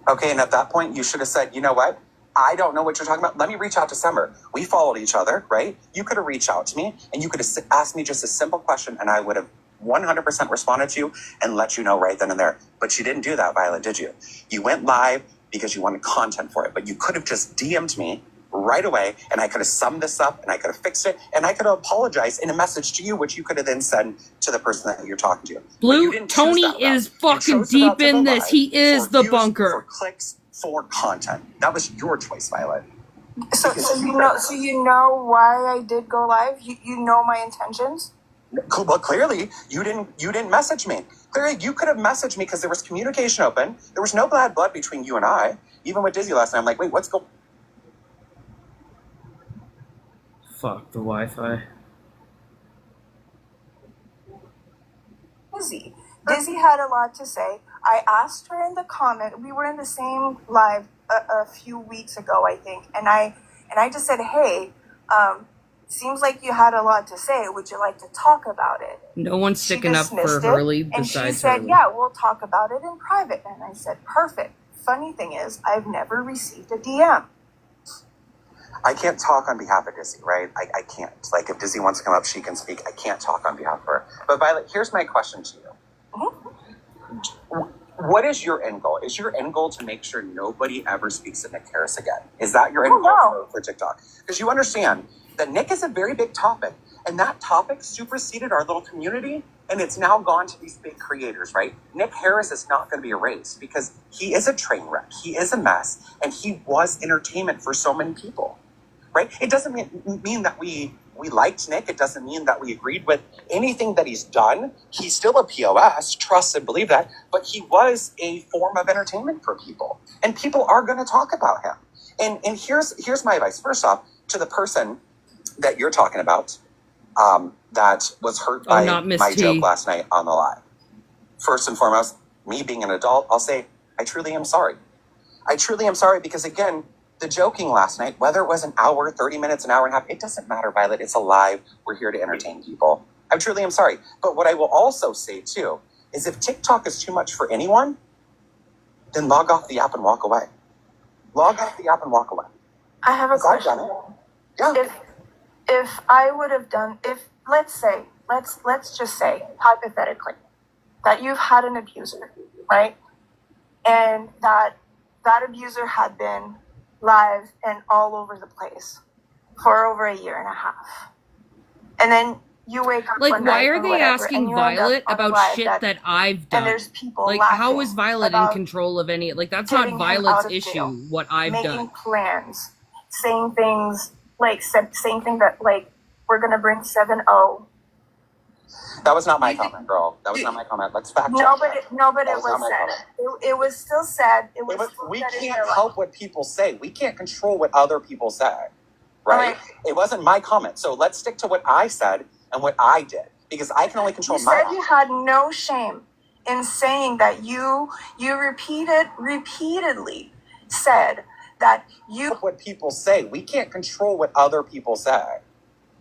Okay, and at that point, you should have said, you know what? I don't know what you're talking about. Let me reach out to Summer. We followed each other, right? You could have reached out to me, and you could have asked me just a simple question, and I would have 100% responded to you and let you know right then and there. But you didn't do that, Violet, did you? You went live because you wanted content for it, but you could have just DM'd me right away, and I could have summed this up, and I could have fixed it, and I could have apologized in a message to you, which you could have then sent to the person that you're talking to. Blue, Tony is fucking deep in this. He is the bunker. For clicks, for content. That was your choice, Violet. So you know why I did go live? You know my intentions? Well, clearly, you didn't message me. Clearly, you could have messaged me because there was communication open. There was no bad blood between you and I. Even with Dizzy last night, I'm like, wait, what's going? Fuck the Wi-Fi. Dizzy had a lot to say. I asked her in the comment. We were in the same live a few weeks ago, I think, and I just said, hey, seems like you had a lot to say. Would you like to talk about it? No one's sticking up for Hurley besides Hurley. And she said, yeah, we'll talk about it in private. And I said, perfect. Funny thing is, I've never received a DM. I can't talk on behalf of Dizzy, right? I can't. Like, if Dizzy wants to come up, she can speak. I can't talk on behalf of her. But Violet, here's my question to you. What is your end goal? Is your end goal to make sure nobody ever speaks to Nick Harris again? Is that your end goal for TikTok? Because you understand that Nick is a very big topic, and that topic superseded our little community, and it's now gone to these big creators, right? Nick Harris is not going to be erased because he is a train wreck. He is a mess, and he was entertainment for so many people, right? It doesn't mean that we liked Nick. It doesn't mean that we agreed with anything that he's done. He's still a POS, trust and believe that, but he was a form of entertainment for people, and people are going to talk about him. And here's my advice. First off, to the person that you're talking about, that was hurt by my joke last night on the live. First and foremost, me being an adult, I'll say, I truly am sorry. I truly am sorry because, again, the joking last night, whether it was an hour, 30 minutes, an hour and a half, it doesn't matter, Violet. It's a live. We're here to entertain people. I truly am sorry. But what I will also say, too, is if TikTok is too much for anyone, then log off the app and walk away. Log off the app and walk away. I have a question. I've done it. Yeah. If I would have done, let's just say, hypothetically, that you've had an abuser, right? And that abuser had been live and all over the place for over a year and a half. And then you wake up like, one why night are or they whatever, asking Violet about shit that I've done? And there's people like, how is Violet in control of any? Like, that's not Violet's issue. What I've done. Making plans, saying things like saying things that like we're gonna bring 7-0. That was not my comment, girl. That was not my comment. Let's fact check. No, but it was said. It was still said. We can't help what people say. We can't control what other people say, right? It wasn't my comment. So let's stick to what I said and what I did, because I can only control my. You said you had no shame in saying that you repeatedly said that you. What people say, we can't control what other people say,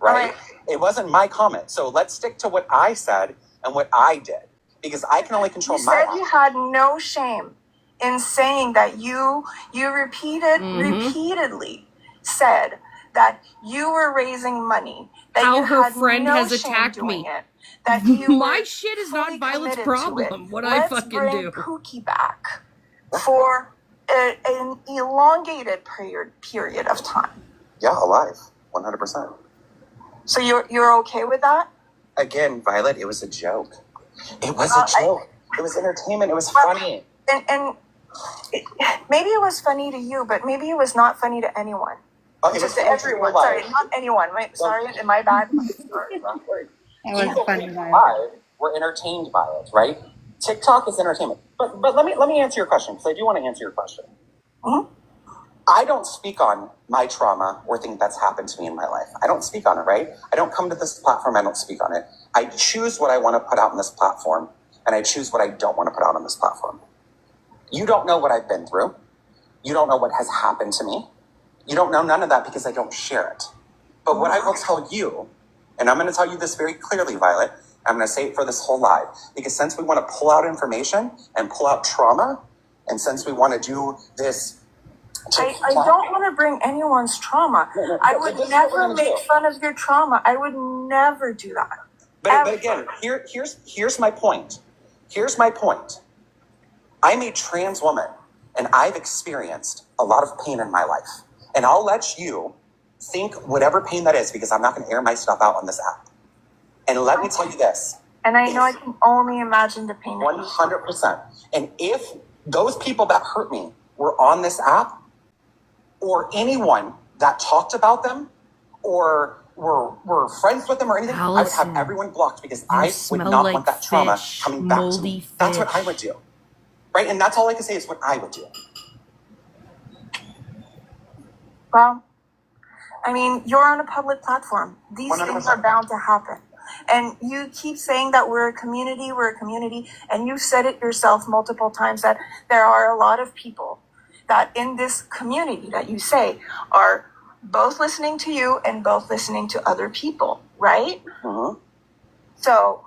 right? It wasn't my comment. So let's stick to what I said and what I did, because I can only control you my said you had no shame in saying that you repeatedly said that you were raising money, that How you her had friend no has shame attacked doing me. it, that you My were shit is not fully Violet's committed to it. problem. What I Let's fucking bring do. Pookie back for an elongated period of time. Yeah, alive, 100%. So you're okay with that? Again, Violet, it was a joke. It was a joke. It was entertainment. It was funny. And maybe it was funny to you, but maybe it was not funny to anyone. Oh, it Just was to everyone. Sorry, not anyone. Sorry, am I bad? Sorry, wrong word. That was People funny, who Violet. live were entertained by it, right? TikTok is entertainment. But let me answer your question, because I do want to answer your question. Mm-hmm. I don't speak on my trauma or things that's happened to me in my life. I don't speak on it, right? I don't come to this platform. I don't speak on it. I choose what I want to put out on this platform, and I choose what I don't want to put out on this platform. You don't know what I've been through. You don't know what has happened to me. You don't know none of that because I don't share it. But what I will tell you, and I'm going to tell you this very clearly, Violet, I'm going to say it for this whole live, because since we want to pull out information and pull out trauma, and since we want to do this, I don't want to bring anyone's trauma. I would never make fun of your trauma. I would never do that. But again, here's my point. Here's my point. I'm a trans woman, and I've experienced a lot of pain in my life. And I'll let you think whatever pain that is, because I'm not going to air my stuff out on this app. And let me tell you this. And I know I can only imagine the pain. 100%. And if those people that hurt me were on this app, or anyone that talked about them, or were friends with them or anything, I would have everyone blocked, because I would not want that trauma coming back to me. That's what I would do. Right? And that's all I can say is what I would do. Well, I mean, you're on a public platform. These 100%. things are bound to happen. And you keep saying that we're a community, and you've said it yourself multiple times that there are a lot of people that in this community that you say are both listening to you and both listening to other people, right? Uh-huh. So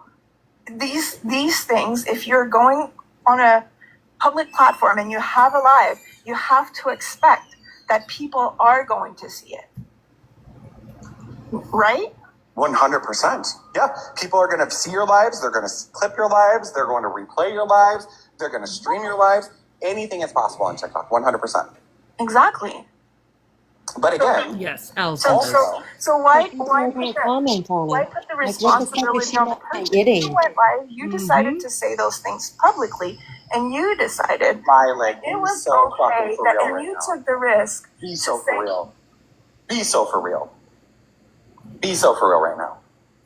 these things, if you're going on a public platform and you have a live, you have to expect that people are going to see it, right? 100%. Yeah. People are going to see your lives. They're going to clip your lives. They're going to replay your lives. They're going to stream your lives. Anything is possible on TikTok. 100%. Exactly. But again, Yes, Alice. So why Comment on why it. put the Like, what the fuck is responsibility she on the not person? getting? You went live, you decided to say those things publicly, and you decided Violet, it was so okay fucking for that, real and right you now. took the risk. Be so for real. Be so for real. Be so for real right now.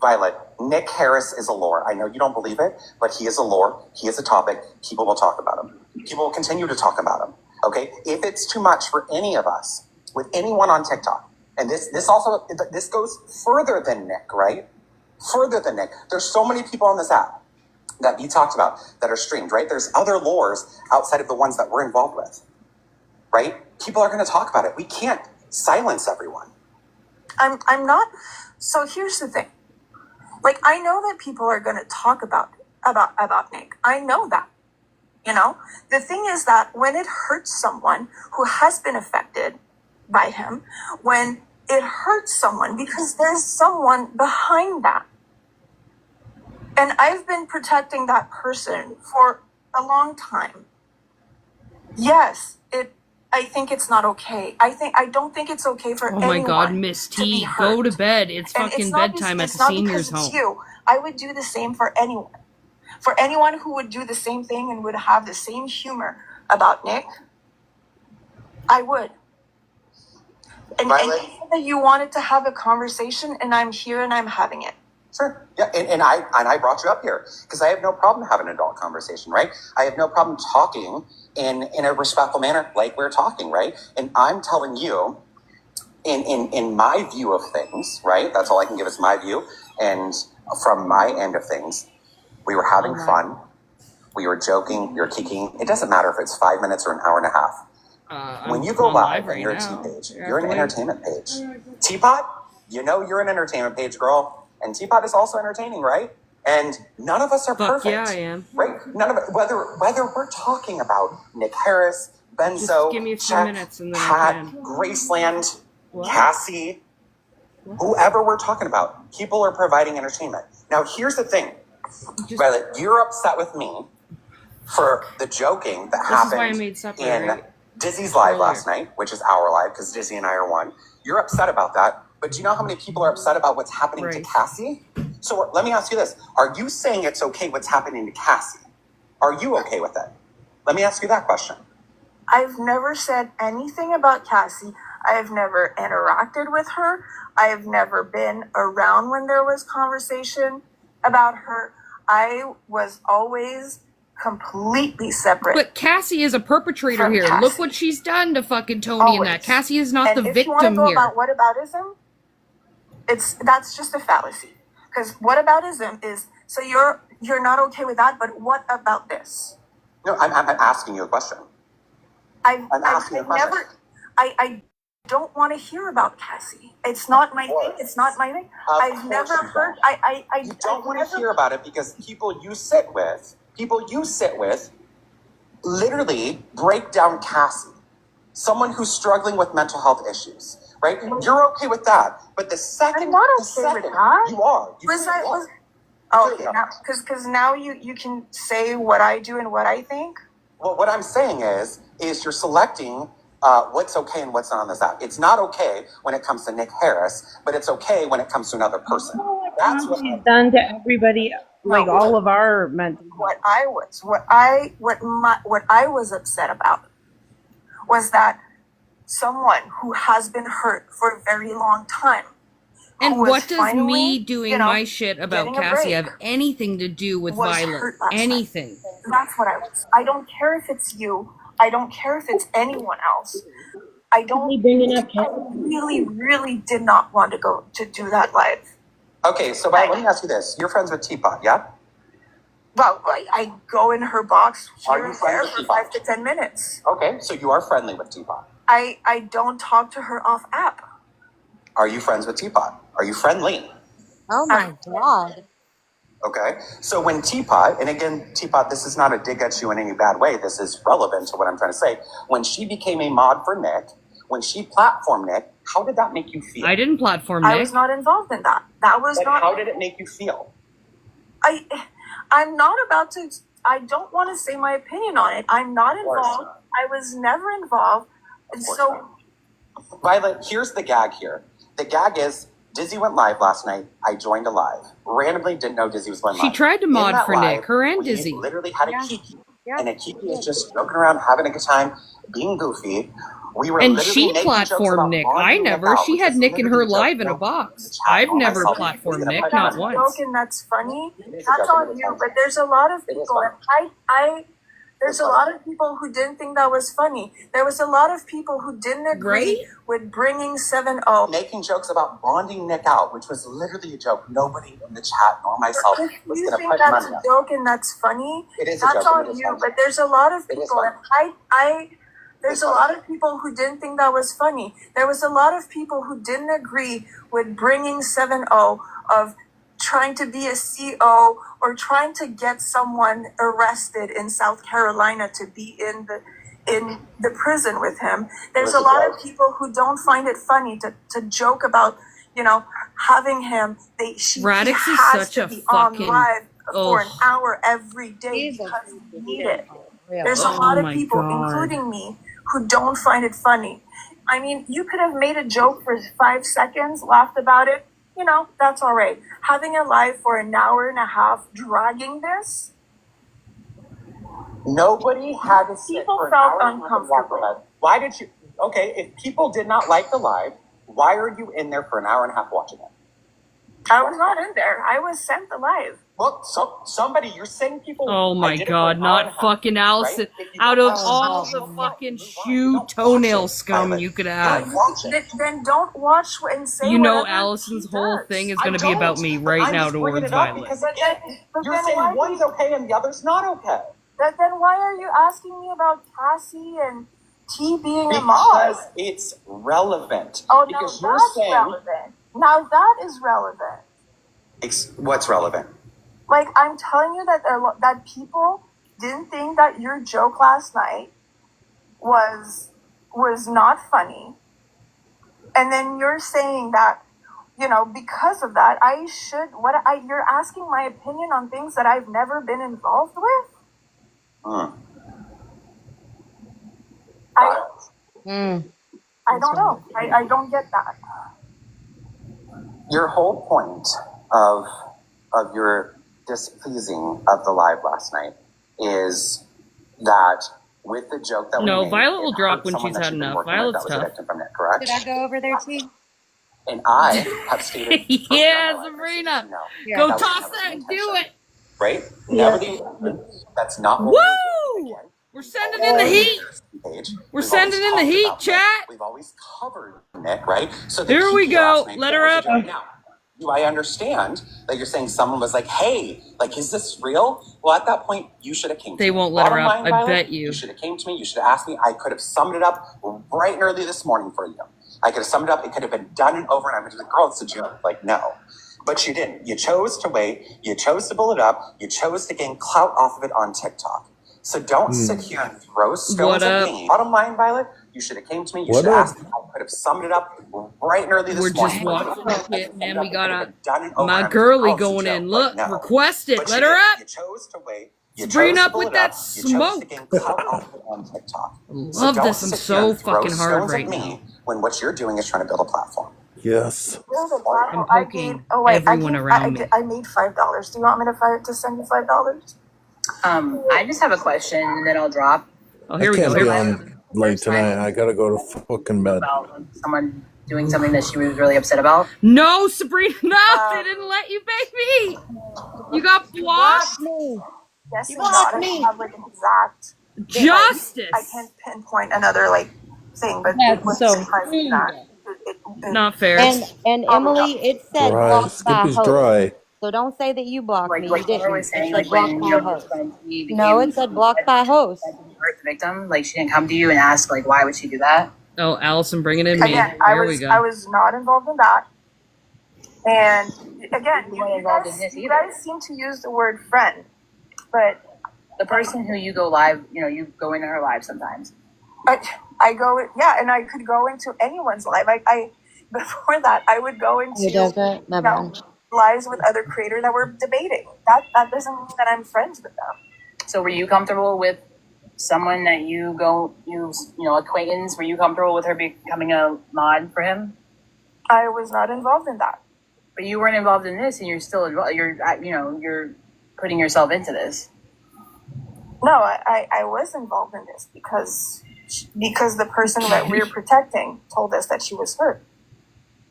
Violet, Nick Harris is a lore. I know you don't believe it, but he is a lore. He is a topic. People will talk about him. People will continue to talk about him. Okay? If it's too much for any of us, with anyone on TikTok, and this goes further than Nick, right? Further than Nick. There's so many people on this app that you talked about that are streamed, right? There's other lores outside of the ones that we're involved with, right? People are going to talk about it. We can't silence everyone. I'm not. So here's the thing. Like, I know that people are going to talk about Nick. I know that. You know, the thing is that when it hurts someone who has been affected by him, when it hurts someone because there's someone behind that. And I've been protecting that person for a long time. Yes, I think it's not okay. I don't think it's okay for anyone. Oh my God, Miss to be T, hurt. go to bed. It's And fucking not bedtime at it's the not seniors' because it's home. you. I would do the same for anyone. For anyone who would do the same thing and would have the same humor about Nick, I would. And you said that you wanted to have a conversation, and I'm here and I'm having it. Sure. Yeah, and I brought you up here because I have no problem having an adult conversation, right? I have no problem talking in a respectful manner like we're talking, right? And I'm telling you, in my view of things, right? That's all I can give is my view. And from my end of things, we were having fun. We were joking, we were kicking. It doesn't matter if it's 5 minutes or an hour and a half. When you go live and you're a T page, you're an entertainment page. Teapot, you know you're an entertainment page, girl. And Teapot is also entertaining, right? And none of us are perfect. Yeah, I am. Right? None of it. Whether we're talking about Nick Harris, Benzo, Just give me a few Check, minutes and then Pat, I can. Graceland, What? Cassie, whoever we're talking about, people are providing entertainment. Now, here's the thing, Violet, you're upset with me for the joking that This is why I happened made supper, in right? Dizzy's live Earlier. last night, which is our live because Dizzy and I are one. You're upset about that, but do you know how many people are upset about what's happening to Right. Cassie? So let me ask you this. Are you saying it's okay what's happening to Cassie? Are you okay with it? Let me ask you that question. I've never said anything about Cassie. I have never interacted with her. I have never been around when there was conversation about her. I was always completely separate. But Cassie is a perpetrator From here. Cassie. Look what she's done to fucking Tony and that. Always. Cassie is not And the if you want victim to go here. about whataboutism, that's just a fallacy. Because whataboutism is, so you're not okay with that, but what about this? No, I'm asking you a question. I've asking you a question. I don't want to hear about Cassie. It's not my thing. It's not my thing. Of I've course never you heard. don't. You don't want to hear about it because people you sit with, literally break down Cassie. Someone who's struggling with mental health issues, right? You're okay with that. But the second, I'm not okay with that. you are. You Was really I are. was? Oh, Clearly now are. because now you can say what I do and what I think. Well, what I'm saying is you're selecting what's okay and what's not on this app. It's not okay when it comes to Nick Harris, but it's okay when it comes to another person. That's what She's done to everybody, like all of our mental health. What I was upset about was that someone who has been hurt for a very long time. And who was what does finally, me doing my shit about getting a Cassie break, have anything to do with was Violet? hurt last Anything. That's what I was. I don't care if it's you. I don't care if it's anyone else. I don't. Bringing up I really, really did not want to go to do that live. Okay, so Violet, let me ask you this. You're friends with Teapot, yeah? Well, I go in her box Are here you and friends there with for Teapot? 5 to 10 minutes. Okay, so you are friendly with Teapot. I don't talk to her off app. Are you friends with Teapot? Are you friendly? Oh my God. Okay, so when Teapot, and again, Teapot, this is not a dig at you in any bad way. This is relevant to what I'm trying to say. When she became a mod for Nick, when she platformed Nick, how did that make you feel? I didn't platform I Nick. was not involved in that. That was But not. how did it make you feel? I'm not about to. I don't want to say my opinion on it. I'm not course involved. not. I was never involved, and course so not. Violet, here's the gag here. The gag is Dizzy went live last night. I joined a live. Randomly didn't know Dizzy was going She live. tried to In mod that for live, Nick, her and we Dizzy. literally had Yeah. a Kiki. Yeah. And a Kiki is just joking around, having a good time, being goofy. We were And literally she making jokes about platformed Nick. I bonding never. Nick out, She which had is Nick in her literally a live joke. in a No, box. I I've call never myself platformed Nick. Nick, That's not a once. joke, and that's funny. It is a That's joke, on it is you. funny. But there's a lot of It is people, funny. and there's It's a funny. lot of people who didn't think that was funny. There was a lot of people who didn't agree Right? with bringing 7-0. Making jokes about bonding Nick out, which was literally a joke. Nobody in the chat nor myself If was you going to think put that's money a up. joke and that's funny, It is a that's joke. and on it is you. funny. But there's a lot of It is people, and there's It's a funny. lot of people who didn't think that was funny. There was a lot of people who didn't agree with bringing 7-0 of trying to be a CO or trying to get someone arrested in South Carolina to be in the prison with him. There's a was a lot joke. of people who don't find it funny to joke about, having him. He Radix is has such to a be on fucking- live for an Ugh. hour every day He's a because we piece of need shit. it. Real. There's a Oh lot of my people, God. including me, who don't find it funny. I mean, you could have made a joke for 5 seconds, laughed about it. That's all right. Having a live for an hour and a half, dragging this, Nobody had to sit People for an felt hour and a half and walk uncomfortable. around. Why did you? Okay, if people did not like the live, why are you in there for an hour and a half watching it? I was not in there. I was sent the live. Well, somebody, you're saying people. Oh I my did it for God, an hour and a not half, fucking Allison. right? If you Out don't of watch all it, the move on. fucking Move on. shoe You don't watch toenail it, scum Violet. you could Don't have. watch it. Then don't watch and say You know whatever Allison's he whole does. thing is I going to be about don't, me but right I'm now just bringing towards it up Violet. because But again, then you're why saying do one's you- okay and the other's not okay. Then why are you asking me about Cassie and T being a mod? Because it's relevant. Oh, because no, that's relevant. Now that is relevant. What's relevant? Like, I'm telling you that people didn't think that your joke last night was not funny. And then you're saying that, because of that, you're asking my opinion on things that I've never been involved with? I don't know. I don't get that. Your whole point of your displeasing of the live last night is that with the joke that we made, Violet will drop when someone she's that had you've been enough. working with Violet's that was a tough. victim from it, correct? Did I go over there, T? And I have stated, Yeah, Sabrina. no, Go that was toss never that. the Do intention. it. Right? Yeah. Never the That's not what we were doing. Woo! Again, We're sending in the heat. We're sending in the heat, chat. We've always covered Nick, right? So Here we go. Let her up. Now, do I understand that you're saying someone was like, hey, like, is this real? Well, at that point, you should have came to me. They won't let her Bottom up. line, I Violet, bet you. You should have came to me. You should have asked me. I could have summed it up bright and early this morning for you. I could have summed it up. It could have been done and over. And I would have been like, girl, it's a joke. Like, no. But you didn't. You chose to wait. You chose to build it up. You chose to gain clout off of it on TikTok. So don't sit here and throw stones at me. Bottom line, Violet, you should have came to me. You should have asked me. I could have summed it up bright and early this morning. We're just watching it, and we got my girly going in. Look, request it. Let her up. You chose to wait. Bring up with that smoke. Love this. I'm so fucking hard right now. When what you're doing is trying to build a platform. Yes. I'm poking everyone around me. I made $5. Do you want me to send you $5? I just have a question and then I'll drop. Oh, here we can't go. be on late tonight. I gotta go to fucking bed. About someone doing something that she was really upset about. No, Sabrina, no, they didn't let you, baby. You got blocked. Yes, you blocked me. I have like an exact Justice. I can't pinpoint another thing, but That's it was so surprising that. Not fair. And Emily, it said Dry. blocked by Skippy's host. dry. So don't say that you blocked me. You Like didn't. Laura was saying, It like said when blocked by host. became No, it said blocked by host. hurt the victim, like she didn't come to you and ask like why would she do that? Oh, Allison bringing in me. Again, There we go. I was not involved in that. And again, You weren't involved in this you either. guys seem to use the word friend, but The person who you go live, you go into her live sometimes. I go, and I could go into anyone's live. I before that, I would go into Who does it? My bad. lives with other creators that were debating. That doesn't mean that I'm friends with them. So were you comfortable with someone that acquaintance? Were you comfortable with her becoming a mod for him? I was not involved in that. But you weren't involved in this, and you're still you're putting yourself into this. No, I was involved in this because the person that we were protecting told us that she was hurt.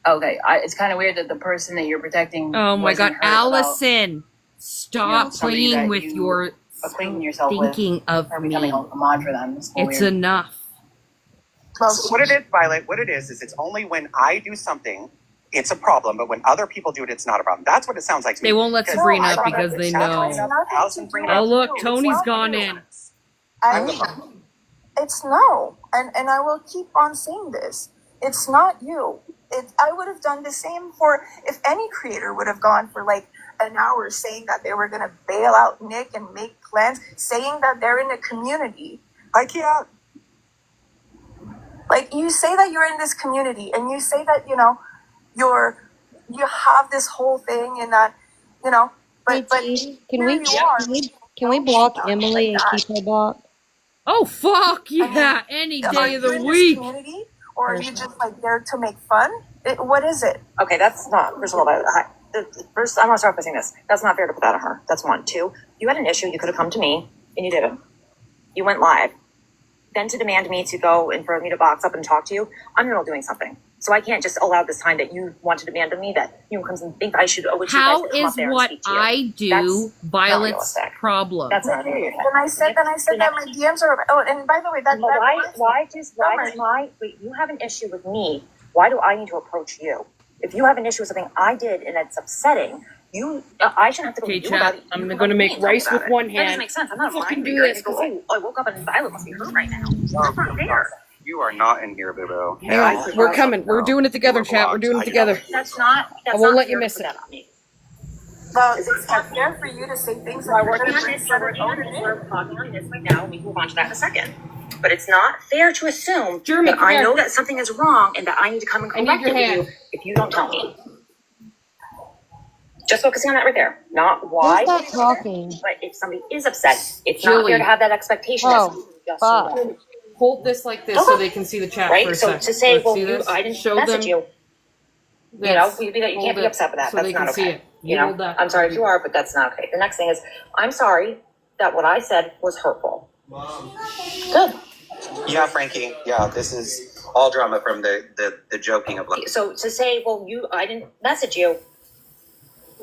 Okay, it's kind of weird that the person that you're protecting. Oh my God, wasn't hurt about, Allison, stop somebody playing that with you your acquainting yourself thinking with of her me. becoming a mod for them. It's It's weird. enough. Well, So what it is, Violet, what it is it's only when I do something, it's a problem, but when other people do it, it's not a problem. That's what it sounds like to me. They won't let Because Sabrina I up brought because up they the chat know. right now. Allison bring it Oh up. look, It's Tony's not gone you. in. It's no, and I will keep on saying this. It's not you. I would have done the same if any creator would have gone for like an hour saying that they were gonna bail out Nick and make plans, saying that they're in a community. I can't. Like you say that you're in this community, and you say that you have this whole thing, and that but Can we here you are. can we block Emily and keep her blocked? Oh fuck yeah! I mean, Any are day of you the in this week. community, or are you just like there to make fun? What is it? Okay, that's not, first of all, first, I want to start by saying this. That's not fair to put that on her. That's one. Two, you had an issue. You could have come to me, and you didn't. You went live. Then to demand me to go and for me to box up and talk to you, I'm in the middle of doing something. So I can't just allow this time that you want to demand of me that you comes and think I should owe it to you guys How to come up is there and what speak to you. I do That's Violet's realistic. problem? That's not Then I said that my DMs are. Oh, and by the way, Well, wait, you have an issue with me. Why do I need to approach you? If you have an issue with something I did and it's upsetting, I shouldn't have to go Okay, to you about chat. it. I'm You going to come make me and tell me rice about with it. one That doesn't hand. make sense. I'm not a Fucking mind do reader. I this. can go, oh, I woke up and Violet must be hurt right now. That's not fair. You are not in here, boo boo. Hang on. We're coming. We're doing it together, chat. We're doing it together. That's not. I won't let you miss it. Well, it's not fair for you to say things like We're working on this. We're working on this. We're talking on this right now. We can move on to that in a second. But it's not fair to assume Jeremy, that come I here. know that something is wrong and that I need to come and I need correct your it with hand. you if you don't tell me. Just focusing on that right there. Not why. Who's that talking? But if somebody is upset, it's not Julie. fair to have that expectation that somebody just fuck. so Hold this like this so they can see the chat for right? a So second. to say, Let's well, see you, this. I didn't Show message them you. this. You know, you can't Hold be it upset with that. so That's they can not see okay. it. You hold know, that. I'm sorry if you are, but that's not okay. The next thing is, I'm sorry that what I said was hurtful. Good. Yeah, Frankie. Yeah, this is all drama from the joking of love. So to say, well, I didn't message you.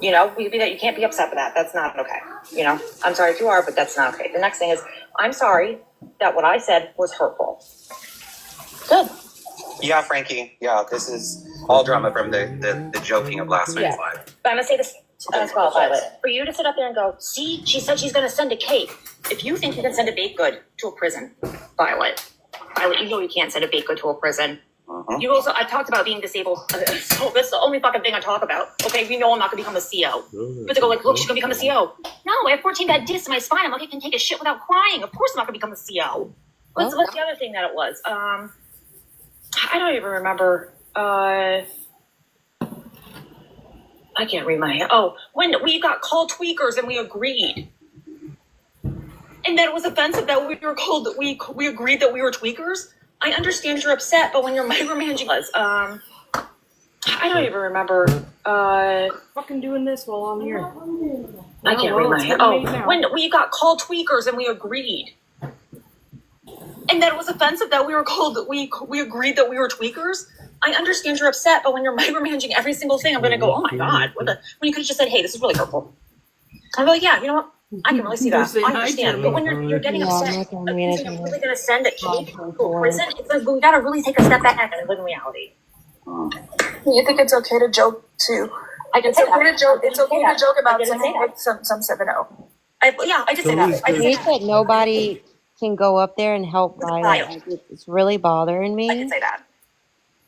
You know, you can't be upset with that. That's not okay. You know, I'm sorry if you are, but that's not okay. The next thing is, I'm sorry that what I said was hurtful. Good. Yeah, Frankie. Yeah, this is all drama from the joking of last night's live. But I'm gonna say this as well, Violet. For you to sit up there and go, see, she said she's gonna send a cake. If you think you can send a baked good to a prison, Violet, you know you can't send a baked good to a prison. You also, I talked about being disabled. So that's the only fucking thing I talk about. Okay, we know I'm not gonna become a CO. But to go like, look, she's gonna become a CO. No, I have 14 bad discs in my spine. I'm like, I can take a shit without crying. Of course I'm not gonna become a CO. What's the other thing that it was? I don't even remember. I can't read my hand. Oh, when we got called tweakers and we agreed. And that it was offensive that we were called, that we agreed that we were tweakers. I understand you're upset, but when you're micromanaging us, I don't even remember. Fucking doing this while I'm here. I can't read my hand. Oh, when we got called tweakers and we agreed. And that it was offensive that we were called, that we agreed that we were tweakers. I understand you're upset, but when you're micromanaging every single thing, I'm going to go, oh my God, when you could have just said, hey, this is really hurtful. I'm like, yeah, you know what? I can really see that. I understand. But when you're getting upset, if you're really going to send a cake to a prison, it's like, we got to really take a step back and live in reality. You think it's okay to joke too? I did say that. It's okay to joke about something with some 7-0. I did say that. I I did say hate that. that nobody can go up there and help Violet. Like, it's really bothering I me did say that.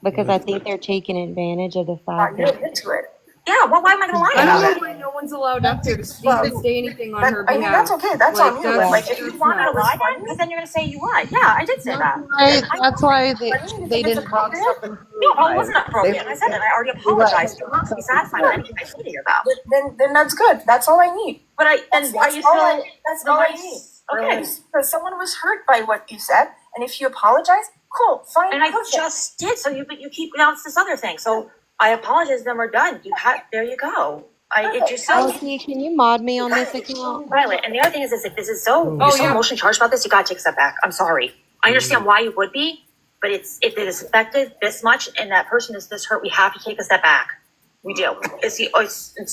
because I think they're taking advantage of the fact You're that into it. Yeah, well, why am I going to lie I about don't it? know why no one's allowed up there to speak and say anything on her I behalf. mean, that's okay. That's on you. that's- Like, if you You want me to lie then? Because then you're going to say you lied. Yeah, I did say that. That's why they didn't bring stuff in. No, it wasn't appropriate. I said it. I already apologized. I'm not to be satisfied with anything I say to you about. Then that's good. That's all I need. But then why you still... That's all I need. Okay. Because someone was hurt by what you said, and if you apologize, cool, fine. And I perfect. just did. So you keep... Now it's this other thing. So I apologize, then we're done. There you go. It just... Elsie, can you mod me on this account? Violet, and the other thing is if this is so you're so emotionally charged about this, you gotta take a step back. I'm sorry. I understand why you would be, but if it is affected this much and that person is this hurt, we have to take a step back. We do. It's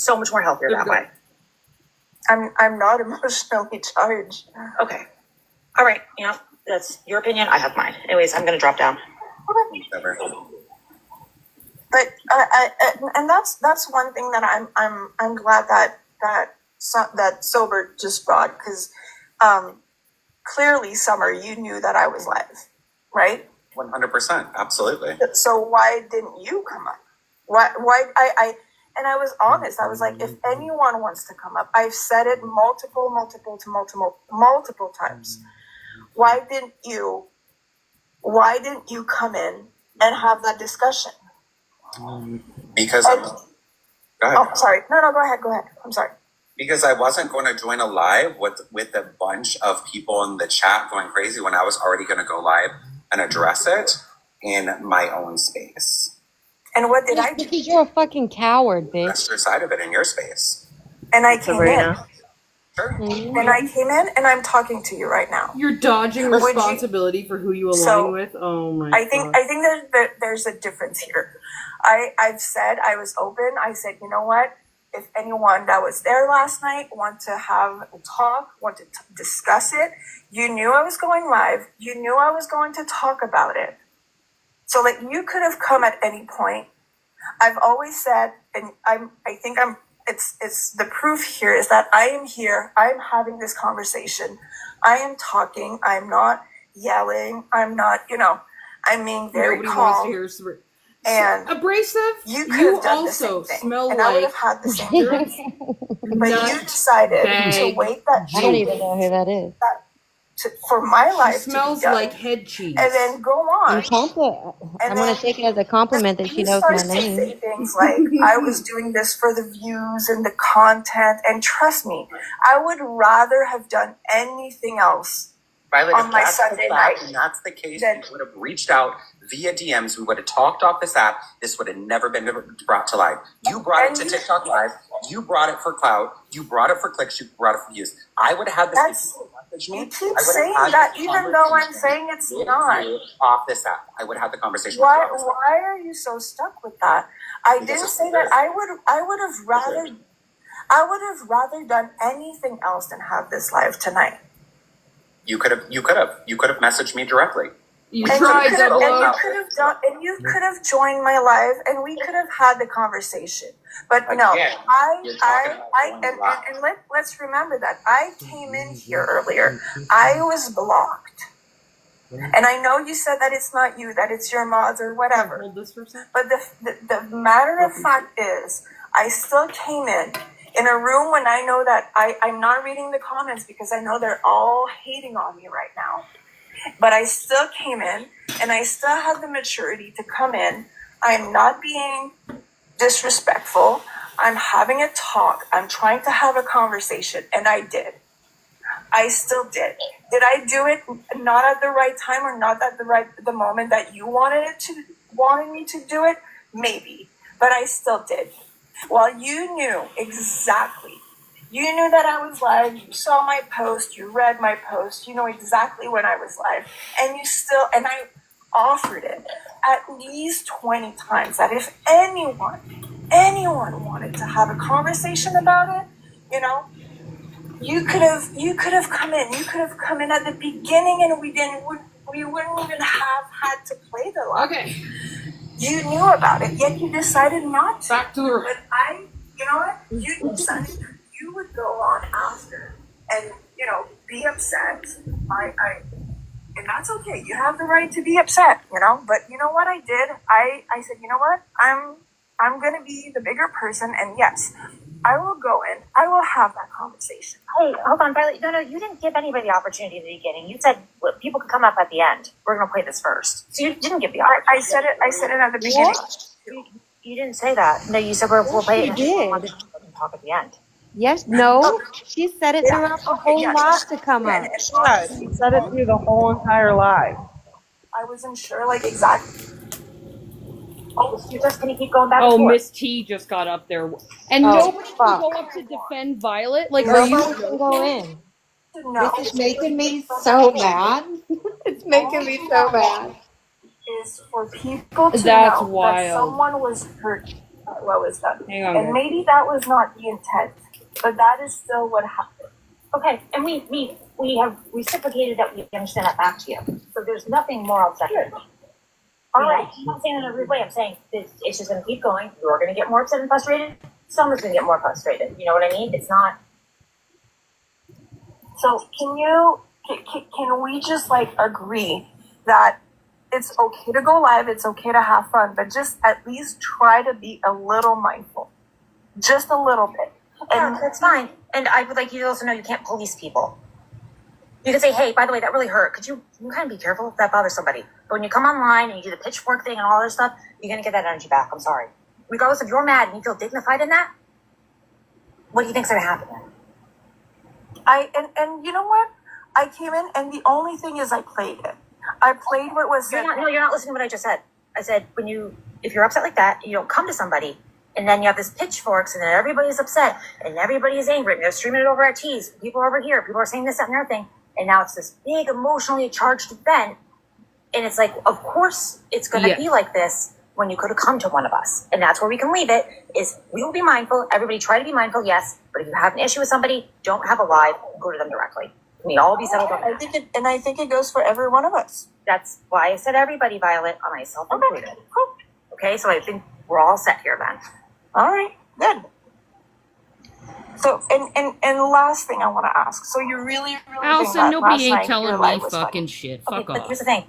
so much more healthier that way. I'm not emotionally charged. Okay. All right. You know, that's your opinion. I have mine. Anyways, I'm gonna drop down. Whatever. But and that's one thing that I'm glad that Sober just brought, because clearly, Summer, you knew that I was live, right? 100%. Absolutely. So why didn't you come up? Why and I was honest. I was like, if anyone wants to come up, I've said it multiple times. Why didn't you come in and have that discussion? Because I'm... Go ahead. Oh, sorry. No, go ahead. I'm sorry. Because I wasn't going to join a live with a bunch of people in the chat going crazy when I was already going to go live and address it in my own space. And what did I do? Because you're a fucking coward, That's bitch. your side of it in your space. And I came in. Sure. And I came in and I'm talking to you right now. You're dodging Would you- responsibility for who you align So, with. Oh my I think there's a difference here. I've said, I was open. I said, you know what? If anyone that was there last night want to have a talk, want to discuss it, you knew I was going live. You knew I was going to talk about it. So like you could have come at any point. I've always said, and I think I'm it's the proof here is that I am here. I'm having this conversation. I am talking. I'm not yelling. I'm not, I'm being very Nobody wants to calm. hear And abrasive. you could You have done the same also thing, smell and I would like have had the same thing. But you nut decided to bag wait that I don't juice. even know who that is. for my She life to be smells done, like head cheese. and then go on. I'm going to take it as a compliment that she You knows start my to say name. things like, I was doing this for the views and the content, and trust me, I would rather have done anything else Violet, on if my that's Sunday the fact night. and that's the case, Then- we would have reached out via DMs. We would have talked off this app. This would have never been brought to life. You brought it to TikTok Live. You brought it for clout. You brought it for clicks. You brought it for views. I would have had this people message me. You keep I would have saying had that this even though I'm conversation saying it's with not. you off this app. I would have the conversation with Why, you off this app. why are you so stuck with that? I Because didn't it's say fair. that. I would have rather done anything else than have this live tonight. You could have messaged me directly. You And tried you could have, double and you up. could have done, and you could have joined my live, and we could have had the conversation. But no, Again, you're talking about going live. let's remember that I came in here earlier. I was blocked, and I know you said that it's not you, that it's your mods or whatever. Hold this for a second. But the matter of fact is, I still came in a room when I know that I'm not reading the comments because I know they're all hating on me right now. But I still came in and I still had the maturity to come in. I'm not being disrespectful. I'm having a talk. I'm trying to have a conversation. And I did. I still did. Did I do it not at the right time or not at the moment that you wanted me to do it? Maybe. But I still did. Well, you knew exactly. You knew that I was live. You saw my post. You read my post. You know exactly when I was live. And I offered it at least 20 times that if anyone wanted to have a conversation about it, you could have come in. You could have come in at the beginning and we wouldn't even have had to play the live. Okay. You knew about it, yet you decided not to. Back to the room. But you know what? You decided you would go on after and, be upset. And that's okay. You have the right to be upset, But you know what I did? I said, you know what? I'm going to be the bigger person. And yes, I will go in. I will have that conversation. Hey, hold on, Violet. No, you didn't give anybody the opportunity at the beginning. You said people can come up at the end. We're going to play this first. So you didn't give the opportunity. I said it at the beginning. You didn't say that. No, you said we'll play it. She did. And talk at the end. Yes, no. She said it throughout the whole live to come up. Yeah, she said it through the whole entire live. I wasn't sure, exactly. Oh, so you're just going to keep going back Oh, and forth. Miss T just got up there. And Oh, nobody can fuck. go up to defend Violet? Are Nobody you can go in. No. This is making me so mad. It's making me so mad. Is for people to That's know wild. that someone was hurt what was done. Hang on, And guys. maybe that was not the intent, but that is still what happened. Okay, and we have reciprocated that we understand that back to you. So there's nothing more else that all right. I'm not saying it in a rude way. I'm saying it's just going to keep going. You're going to get more upset and frustrated. Someone's going to get more frustrated. You know what I mean? It's not. So can we just agree that it's okay to go live, it's okay to have fun, but just at least try to be a little mindful, just a little bit. And that's fine. And I would like you to also know you can't police people. You can say, hey, by the way, that really hurt. Could you kind of be careful if that bothers somebody? But when you come online and you do the pitchfork thing and all this stuff, you're going to get that energy back. I'm sorry. Regardless if you're mad and you feel dignified in that, what do you think's going to happen then? And you know what? I came in and the only thing is I played it. I played what was said. You're not listening to what I just said. I said, if you're upset like that, you don't come to somebody, and then you have this pitchforks, and then everybody's upset, and everybody is angry, and they're streaming it over at T's. People are over here. People are saying this, that, and the other thing. And now it's this big emotionally charged event. And it's like, of course it's going to be like this when you could have come to one of us. And that's where we can leave it, is we will be mindful. Everybody try to be mindful, yes. But if you have an issue with somebody, don't have a live, go to them directly. We all be settled on I think it goes for every one of us. That's why I said everybody, Violet, on myself included. Okay, so I think we're all set here then. All right, good. So, and the last thing I want to ask. So you really think Allison, that last nobody ain't night your telling me live was fucking funny? shit. Okay, Fuck but off. here's the thing.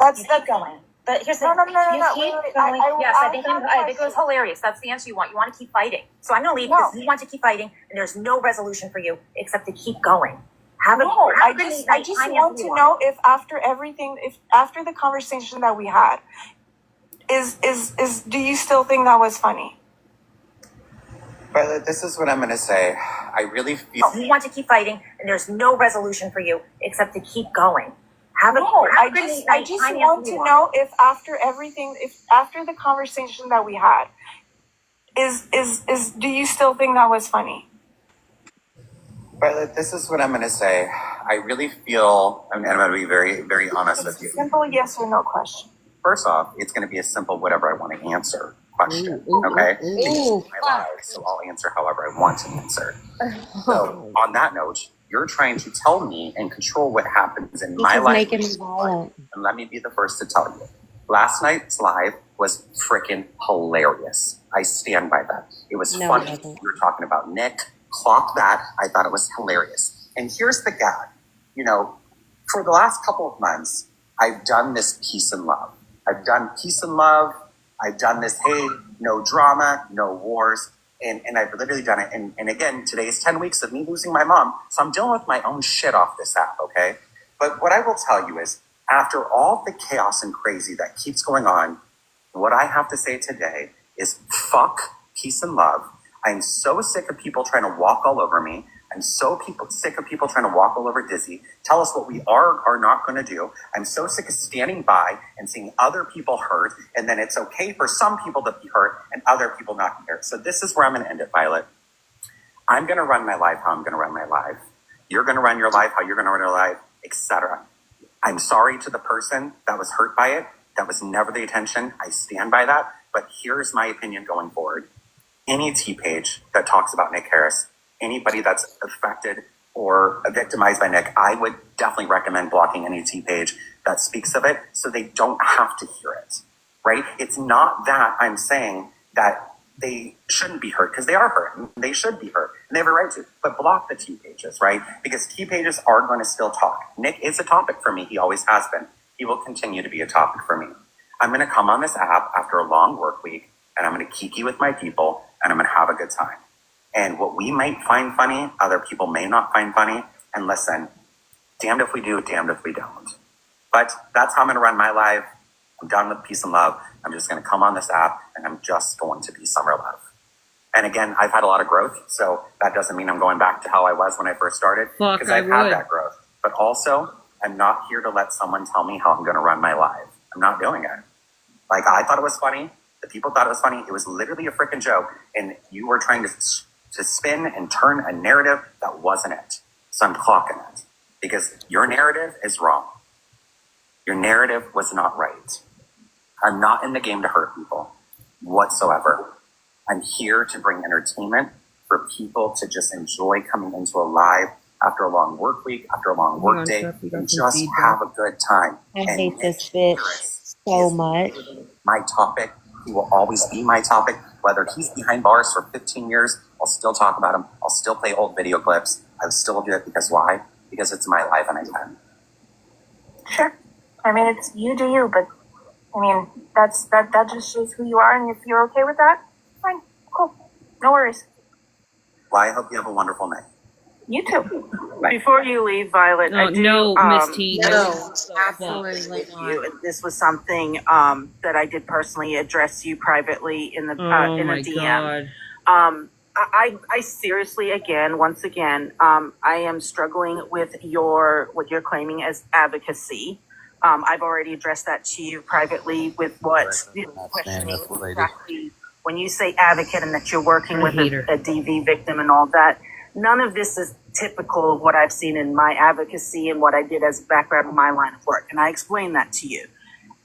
That's You keep going. But here's the No, thing. no. You keep going. Yes, I think have I think it was hilarious. That's the answer you want. You want to keep fighting. So I'm gonna leave because you want to keep fighting, and there's no resolution for you except to keep going. Have a No, have I a good just night. I want to know if after everything, if after the conversation that we had, is do you still think that was funny? Violet, this is what I'm going to say. I really feel. You want to keep fighting, and there's no resolution for you except to keep going. Have a No, have I a good just night. want to know if after everything, if after the conversation that we had, is do you still think that was funny? Violet, this is what I'm going to say. I really feel, and I'm going to be very, very honest with you. Simple yes or no question. First off, it's going to be a simple whatever I want to answer question. Okay? Ooh, It's my life, so I'll answer however I want to answer. So, on that note, you're trying to tell me and control what happens in my This is life. making me violent. And let me be the first to tell you. Last night's live was freaking hilarious. I stand by that. It was No, funny. it wasn't. We were talking about Nick. Clock that. I thought it was hilarious. And here's the gag. You know, for the last couple of months, I've done this peace and love. I've done peace and love. I've done this, hey, no drama, no wars. And I've literally done it. And again, today is 10 weeks of me losing my mom. So I'm dealing with my own shit off this app, okay? But what I will tell you is, after all the chaos and crazy that keeps going on, what I have to say today is fuck peace and love. I'm so sick of people trying to walk all over me. I'm so sick of people trying to walk all over Dizzy, tell us what we are not going to do. I'm so sick of standing by and seeing other people hurt, and then it's okay for some people to be hurt and other people not be hurt. So this is where I'm going to end it, Violet. I'm going to run my life how I'm going to run my life. You're going to run your life how you're going to run your life, etc. I'm sorry to the person that was hurt by it. That was never the intention. I stand by that. But here's my opinion going forward. Any T page that talks about Nick Harris, anybody that's affected or victimized by Nick, I would definitely recommend blocking any T page that speaks of it so they don't have to hear it, right? It's not that I'm saying that they shouldn't be hurt, because they are hurt and they should be hurt and they have a right to, but block the T pages, right? Because T pages are going to still talk. Nick is a topic for me. He always has been. He will continue to be a topic for me. I'm going to come on this app after a long work week and I'm going to kiki with my people and I'm going to have a good time. And what we might find funny, other people may not find funny. And listen, damned if we do, damned if we don't. But that's how I'm going to run my life. I'm done with peace and love. I'm just going to come on this app and I'm just going to be Summerlove. And again, I've had a lot of growth, so that doesn't mean I'm going back to how I was when I first started, because I've had that growth. But also, I'm not here to let someone tell me how I'm going to run my life. I'm not doing it. Like, I thought it was funny. The people thought it was funny. It was literally a freaking joke. And you were trying to spin and turn a narrative that wasn't it. So I'm clocking it. Because your narrative is wrong. Your narrative was not right. I'm not in the game to hurt people whatsoever. I'm here to bring entertainment for people to just enjoy coming into a live after a long work week, after a long work day, and just have a good time. I And hate Nick this bitch Harris so is much. my topic. He will always be my topic. Whether he's behind bars for 15 years, I'll still talk about him. I'll still play old video clips. I'll still do it because why? Because it's my life and I can. Sure. I mean, it's you do you, but I mean, that just shows who you are, and if you're okay with that, fine, cool, no worries. Well, I hope you have a wonderful night. You too. Before you leave, Violet, I do, No, Miss T. No, absolutely not. this was something that I did personally address you privately in the Oh in a my DM. god. I seriously, once again, I am struggling with what you're claiming as advocacy. I've already addressed that to you privately with questioning exactly when you say advocate and that you're working with a DV victim and all that. None of this is typical of what I've seen in my advocacy and what I did as background in my line of work. And I explained that to you.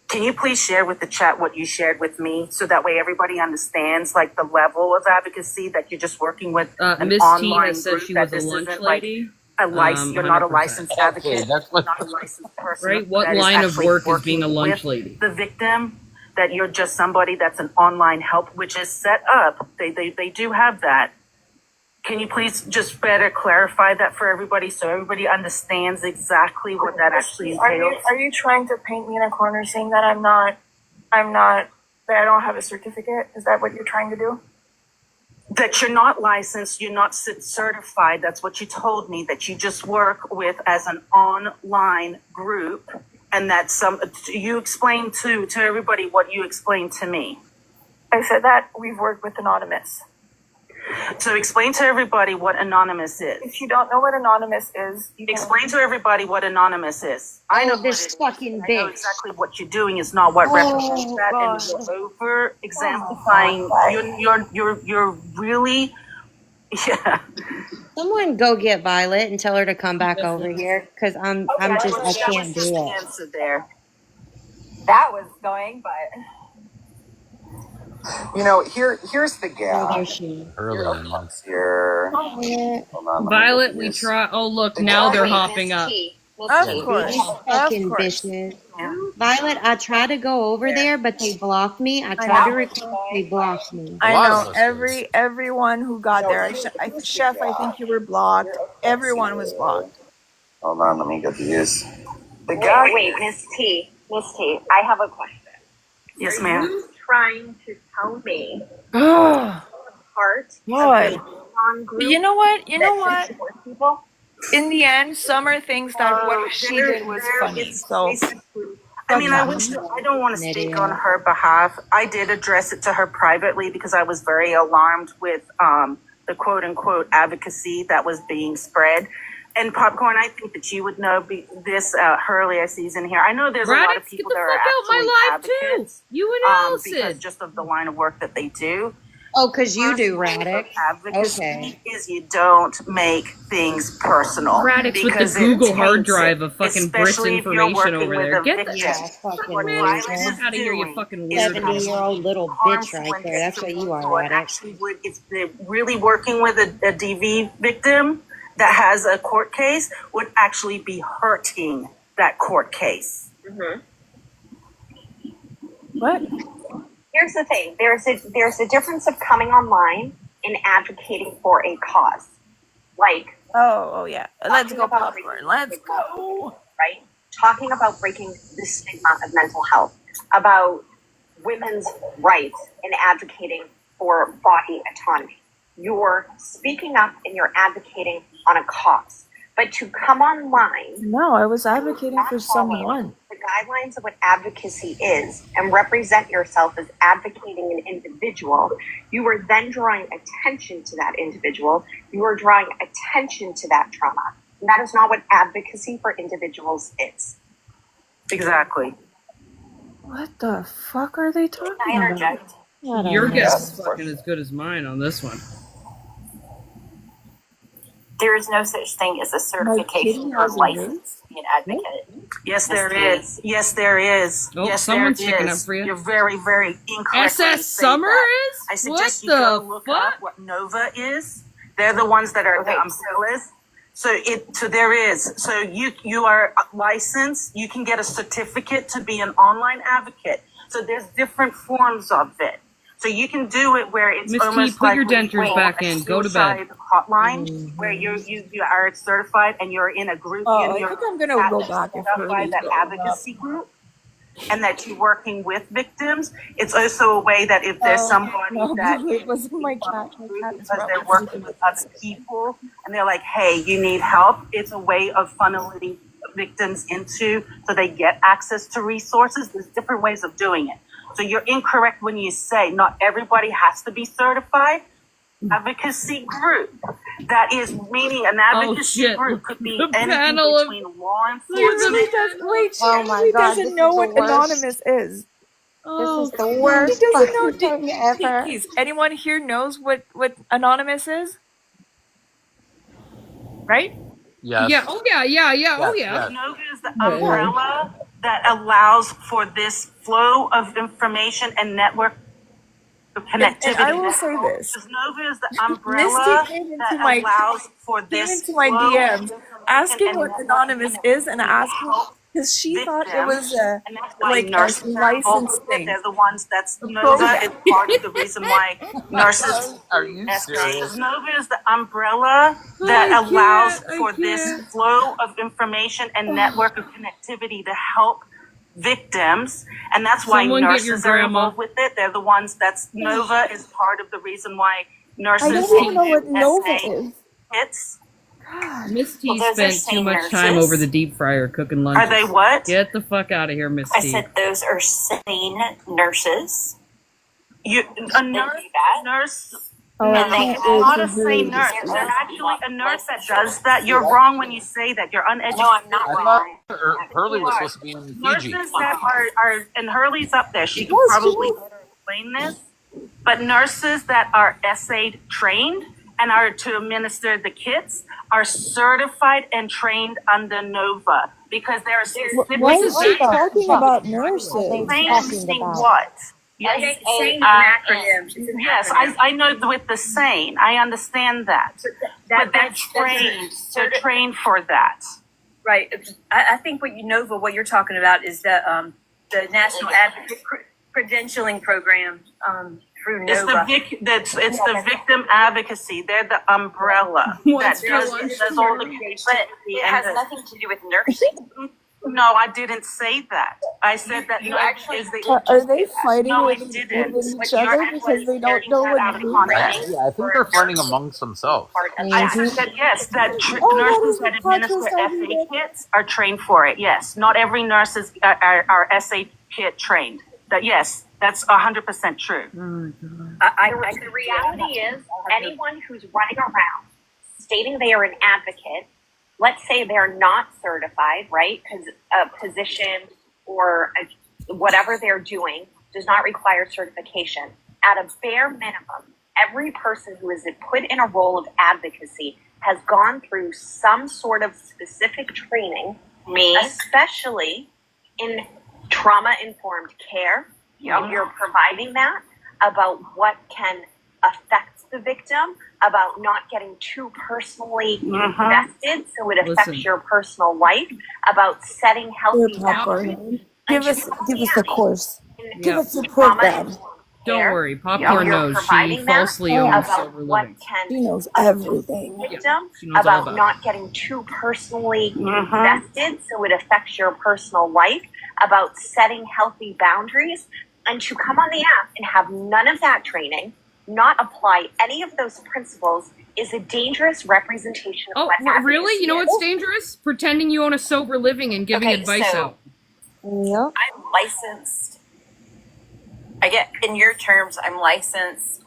Can you please share with the chat what you shared with me so that way everybody understands like the level of advocacy that you're just working with an Miss T online has said group, she that was a this lunch isn't lady. You're not a 100%. licensed advocate, Okay, that's what. not a licensed person. Right? What that is line of actually work is working being a lunch with lady? the victim, that you're just somebody that's an online help, which is set up. They do have that. Can you please just better clarify that for everybody so everybody understands exactly what that actually entails? Are you trying to paint me in a corner saying that that I don't have a certificate? Is that what you're trying to do? That you're not licensed, you're not certified. That's what you told me, that you just work with as an online group, and that you explained to everybody what you explained to me. I said that we've worked with Anonymous. So explain to everybody what Anonymous is. If you don't know what Anonymous is, explain to everybody what Anonymous is. I know this fucking bitch. I know exactly what you're doing is not what represents that, God. and you're over exemplifying. You're really, yeah. Someone go get Violet and tell her to come back over here, because I can't do it. Answer there. That was going, but You know, here's the gap. Oh, there's she. Early in months. Here. Violet. Hold on, let me Violet, get we these. try. Oh, look, now they're hopping up. Of course. These fucking bitches. Violet, I tried to go over there, but they blocked me. I tried to request, they blocked me. I lot know of us everyone who got there. Chef, I think you were blocked. Everyone was blocked. Hold on, let me get these. The guy. wait, Miss T, I have a question. Yes, Are ma'am. you trying to tell me Oh, part God. of the non-group You know what? that supports people? In the end, Summer thinks that what she did was funny. So, I mean, I don't want to speak on her behalf. I did address it to her privately because I was very alarmed with the quote unquote advocacy that was being spread. And Popcorn, I think that you would know this. Hurley, I see, is in here. I know there's a lot of Radix, get people the that fuck are out my actually live too. advocates. You and Because Allison. just of the line of work that they do. Oh, because you do, Radix. Advocacy Okay. is you don't make things personal. Radix with the because it Google hard taints drive it, of fucking Brits especially if you're information working over with there. a Get the victim. Yeah, fucking What loser. Violet Get is out of here, you doing fucking is weirdo. 70-year-old little bitch right there. That's what you are, so it Radix. actually would, if they're really working with a DV victim that has a court case, would actually be hurting that court case. what? Here's the thing. There's a difference of coming online and advocating for a cause. Like, Oh yeah. Let's talking go, about Popcorn. breaking Let's stigma, go. right? Talking about breaking the stigma of mental health, about women's rights and advocating for body autonomy. You're speaking up and you're advocating on a cause. But to come online, No, I was advocating for following someone. the guidelines of what advocacy is and represent yourself as advocating an individual, you are then drawing attention to that individual. You are drawing attention to that trauma. And that is not what advocacy for individuals is. Exactly. What the fuck are they talking Can I interject? about? Your know. guess Yes, is of fucking course. as good as mine on this one. There is no such thing as a My certification kitty or has a license race? to be an advocate. Yes, there is. Yes, there is. Oh, yes, someone's there sticking is. up for you. You're very, very incorrect. SS Summer is? I suggest What you go the look fuck? up what Nova is. They're the ones that are Okay. the umbrellas. So there is. So you are licensed. You can get a certificate to be an online advocate. So there's different forms of it. So you can do it where it's Miss T, almost put like your when you dentures call back a in. Go to bed. suicide hotline where you are certified and you're in a group. Oh, I you're think I'm gonna go back if set up by Hurley's that going up. advocacy group, and that you're working with victims. It's also a way that if there's somebody No, that it wasn't my cat. My cat is because they're working with other people and they're like, hey, you need help. It's a way of funneling victims into so they get access to resources. There's different ways of doing it. So you're incorrect when you say not everybody has to be certified. Advocacy group. That is meaning an advocacy shit. group could be The anything panel of- between law Wait, enforcement. she doesn't know what Anonymous is. Oh, This is the worst She doesn't know. fucking thing ever. Please, anyone here knows what Anonymous is? Right? Yes. yeah. Oh, yeah. Oh, Yes, yeah. yes. Nova is the umbrella that allows for this flow of information and network connectivity. And I will say this. Nova is the umbrella Misty came into that my allows for came this into my flow DMs of asking information what Anonymous is and asking help Because she thought it victims, was a and that's why like a nurses are involved licensed with it. thing. They're the ones that's A Nova program. is part of the reason why nurses Are you serious? Nova is the umbrella that I allows can't. I for this can't. flow of information and network of connectivity to help victims, and that's why Someone get your nurses are grandma. involved with it. They're the ones that's Nova is part of the reason why I nurses don't even know what do Nova SA is. hits. God. Miss T Well, those are spent too sane much time nurses. over the deep fryer cooking lunches. Are they what? Get the fuck out of here, Miss I T. said those are sane nurses. You a They nurse, do that. nurse. Oh, I No, And they can't it's wait not to a hear sane this. nurse. They're They're actually a nurse that licensure. does that. You're wrong when you say that. You're uneducated. No, I'm not I wrong. thought Hurley was supposed to be in Fiji. Nurses that are and Hurley's up there. She could Yes, probably yes. better explain this. But nurses that are SA trained and are to administer the kits are certified and trained under Nova because there are specific Why What is does she that Fuck. talking Fuck. about I nurses? think saying talking about. what? Yes, Saying acronyms. Yes, I know with the sane. I understand that. But they're trained. They're trained for that. Right. I think what you're talking about is the National Advocate Credentialing Program through It's Nova. it's the victim advocacy. They're the umbrella What's that for does lunch all the But creativity it and has the, nothing to do with nursing. No, I didn't say that. I said that You no actually is the Are they fighting no, I within didn't. each You're other because they don't taking know that out what of we context. I think they're fighting amongst themselves. I said yes, that Oh, that nurses is that the plot administer twist I SA needed. kits are trained for it. Yes, not every nurse is are SA kit trained. That yes, that's 100% true. The reality is, anyone who's running around stating they are an advocate, let's say they're not certified, right? Because a position or whatever they're doing does not require certification. At a bare minimum, every person who is put in a role of advocacy has gone through some sort of specific training, especially in trauma-informed care. If you're providing that, about what can affect the victim, about not getting too personally invested so it affects Listen. your personal life, about setting Here, healthy popcorn. boundaries. Give us a course. Give Yeah. us a program. Don't worry, Popcorn knows. She falsely owns about Silver what Living. can She knows everything. victim, She knows all about about not getting too personally invested so it affects your personal life, about setting healthy boundaries, and to come on the app and have none of that training, not apply any of those principles, is a dangerous representation of Oh, what advocacy really? You know is. what's dangerous? Pretending you own a sober living and giving Okay, advice so- out. Yep. I'm licensed. I get, in your terms, I'm licensed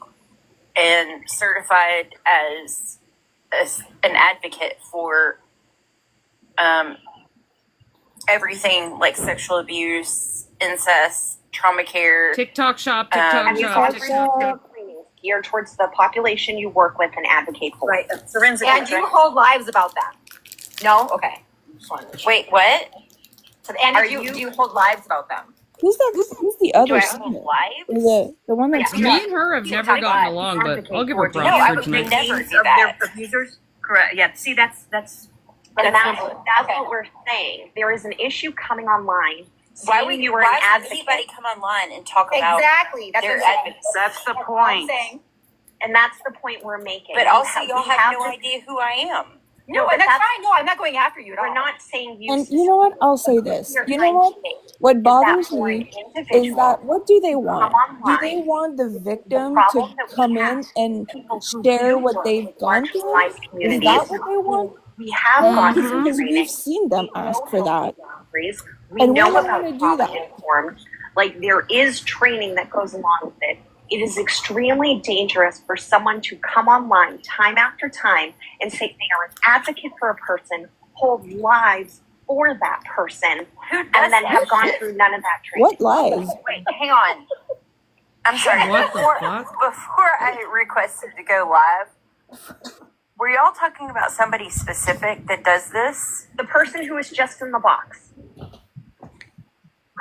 and certified as an advocate for everything like sexual abuse, incest, trauma care. TikTok shop, TikTok And you shop, have TikTok shop. training geared towards the population you work with and advocate for. Right, forensic. And you hold lives about that. No? Okay. Wait, what? And Are do you- you hold lives about them? Who's the Do other I side? hold lives? The one that's Me and her have never gotten along, but I'll give her No, props I for would tonight. never do Of that. their abusers? Correct, yeah, see, that's And That's that's number- okay. what we're saying. There is an issue coming online. Why saying would you were an why would advocate? anybody come online and talk about Exactly. That's their what I'm saying. advocacy? That's the That's what I'm point. saying. And that's the point we're making. But We also, we y'all have no to- idea who I am. No, No, but and that's that's fine. No, I'm not going after you at all. We're not saying you. And you know what? I'll say this. You're You know trying what? to make What is bothers that for an me individual is that what do they want? come Do they online, want the victim problem to that we come have, in and people who share do what work they've with gone through? marginalized Is communities, that what they want? we have gone through Because training. we've seen them We ask know for that. healthy boundaries. We And know we're not about going to do trauma that. informed. Like there is training that goes along with it. It is extremely dangerous for someone to come online time after time and say they are an advocate for a person, hold lives for that person, and then have gone through none of that training. What lies? Wait, hang on. I'm sorry. What the before, fuck? before I requested to go live, were y'all talking about somebody specific that does this? The person who is just in the box.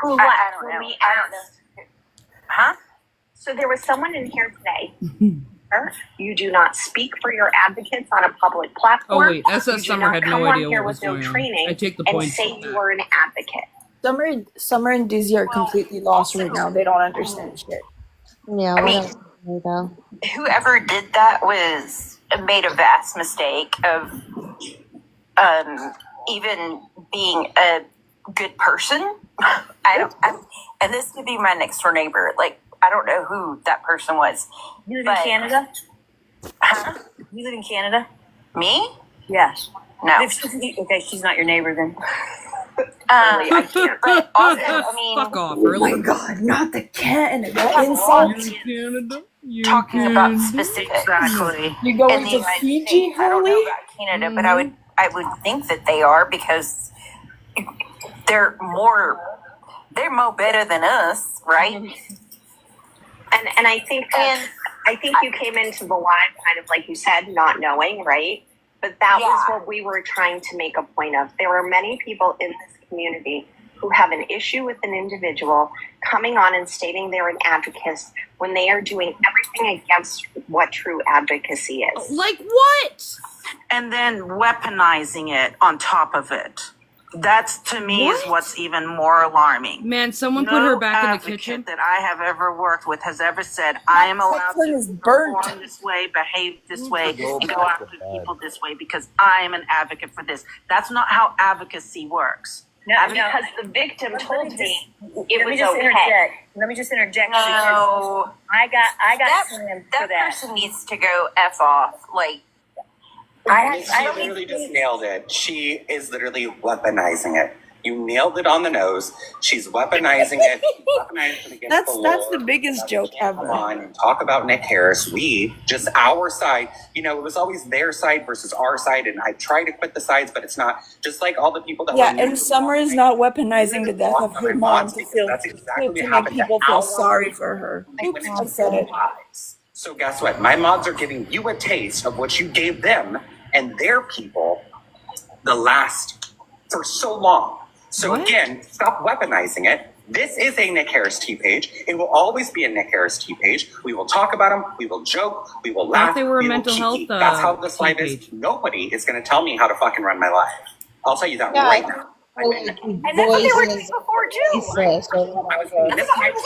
Who I left don't when know. we I don't asked. know. Huh? So there was someone in here today You do not speak for your advocates on a public platform. Oh wait, SS You do Summer not had come no on idea here what was with no going on. training I take the and point. say you are an advocate. Summer and Dizzy are completely lost right now. They don't understand shit. Yeah, I what mean, else? Though? whoever did that made a vast mistake of even being a good person. And this could be my next door neighbor. Like, I don't know who that person was. You live in Canada? Huh? You live in Canada? Me? Yes. No. Okay, she's not your neighbor then. I can't. But also, I mean, Fuck off, Oh really? my god, not the cat and the insult. Canada. Talking about specifics. Exactly. You going in the to United Fiji, States. I don't know Hurley? about Canada, but I would think that they are because they're more better than us, right? And I think that I think you came into the live kind of like you said, not knowing, right? But that was what we were trying to make a point of. There are many people in this community who have an issue with an individual coming on and stating they're an advocate when they are doing everything against what true advocacy is. Like what? And then weaponizing it on top of it. That's, to me, is what's even more alarming. Man, someone put her back in the advocate kitchen. that I have ever worked with has ever said, I am allowed to perform this way, behave this way, and go after people this way because I am an advocate for this. That's not how advocacy works. No, because the victim told me it Let me was just okay. interject. Let me just interject. No. I got That slammed for that. person needs to go F off. Like, She literally just nailed it. She is literally weaponizing it. You nailed it on the nose. She's weaponizing it. Weaponizing it against the That's Lord. the biggest joke Come ever. on and talk about Nick Harris. We, just our side, you know, it was always their side versus our side, and I try to quit the sides, but it's not. Just like all the people that Yeah, were and Summer is not weaponizing the death of her mom to feel that's exactly to what make happened people to feel our sorry for her. They went Oops, into I said it. lives. So guess what? My mods are giving you a taste of what you gave them and their people for so long. So again, stop weaponizing it. This is a Nick Harris T page. It will always be a Nick Harris T page. We will talk about him. We will joke. We will laugh. they were a we will mental kiki. health, That's how this T live page. is. Nobody is going to tell me how to fucking run my life. I'll tell you that right now. And that's what they were doing before too. That's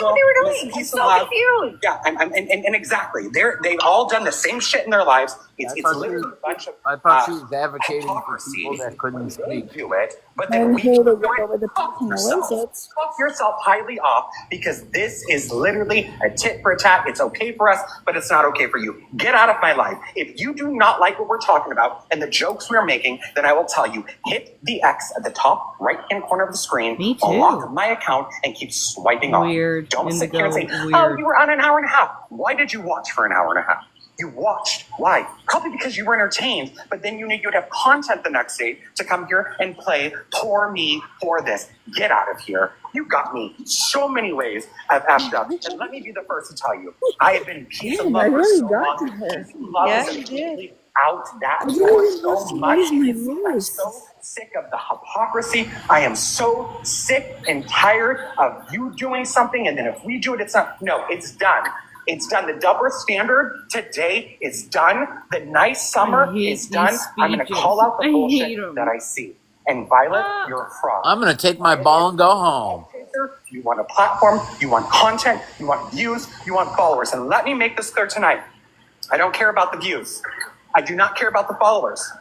what they were doing. I'm so confused. Yeah, and exactly. They've all done the same shit in their lives. It's literally a bunch of I thought she was advocating for hypocrisy. people that couldn't speak. Do it, but I'm then we here to do look it. over the Talk yourself highly off because this is literally a tit for tat. It's okay for us, but it's not okay for you. Get out of my life. If you do not like what we're talking about and the jokes we're making, then I will tell you, hit the X at the top right-hand corner of the screen, Me too. lock my account, and keep swiping off. Weird. Don't sit here and say, Indigo, oh, weird. you were on an hour and a half. Why did you watch for an hour and a half? You watched. Why? Probably because you were entertained, but then you knew you'd have content the next day to come here and play Poor Me for this. Get out of here. You got me so many ways I've effed up. And let me be the first to tell you, I have been peace and love for so long. Peace and love is completely out that door so much. I'm so sick of the hypocrisy. I am so sick and tired of you doing something, and then if we do it, it's not. No, it's done. It's done. The double standard today is done. The nice summer is done. I'm going to call out the bullshit that I see. And Violet, you're a fraud. I'm going to take my ball and go home. You want a platform, you want content, you want views, you want followers. And let me make this clear tonight. I don't care about the views. I do not care about the followers.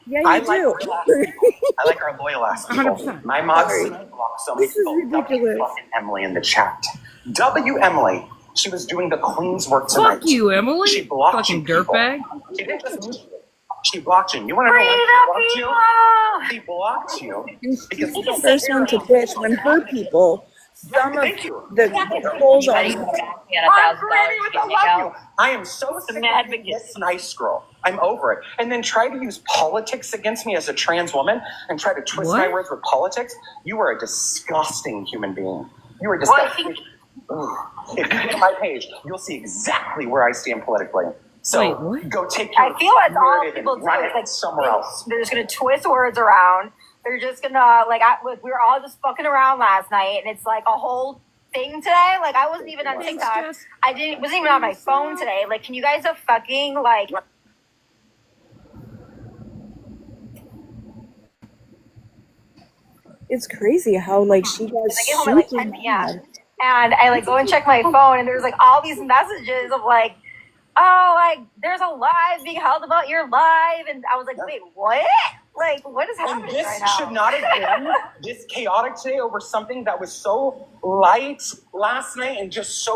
Yeah, I you like do. real ass people. I like our loyal ass people. 100%. My mods block so many This is people. ridiculous. Fucking Emily in the chat. W. Emily. She was doing the Queen's work tonight. Fuck you, Emily. She blocked Fucking you, people. dirtbag. She didn't just mute you. She blocked you. You want to know why she blocked you? She blocked you because She's the first one to bitch when her people, some of the trolls on I am so sick of being this nice girl. I'm over it. And then try to use politics against me as a trans woman and try to twist my words with politics. You are a disgusting human being. You are disgusting. If you go to my page, you'll see exactly where I stand politically. So go take your I feel that's all narrative people and do. run It's it like somewhere else. they're just gonna twist words around. They're just gonna we were all just fucking around last night, and it's like a whole thing today. Like, I wasn't even on TikTok. Wasn't even on my phone today. Like, can you guys have fucking, like... It's crazy how like she got I get home at like super 10 p.m. mad. and I like go and check my phone, and there's like all these messages of like, oh, like there's a live being held about your live, and I was like, wait, what? Like, what is happening This right now? should not have been this chaotic today over something that was so light last night and just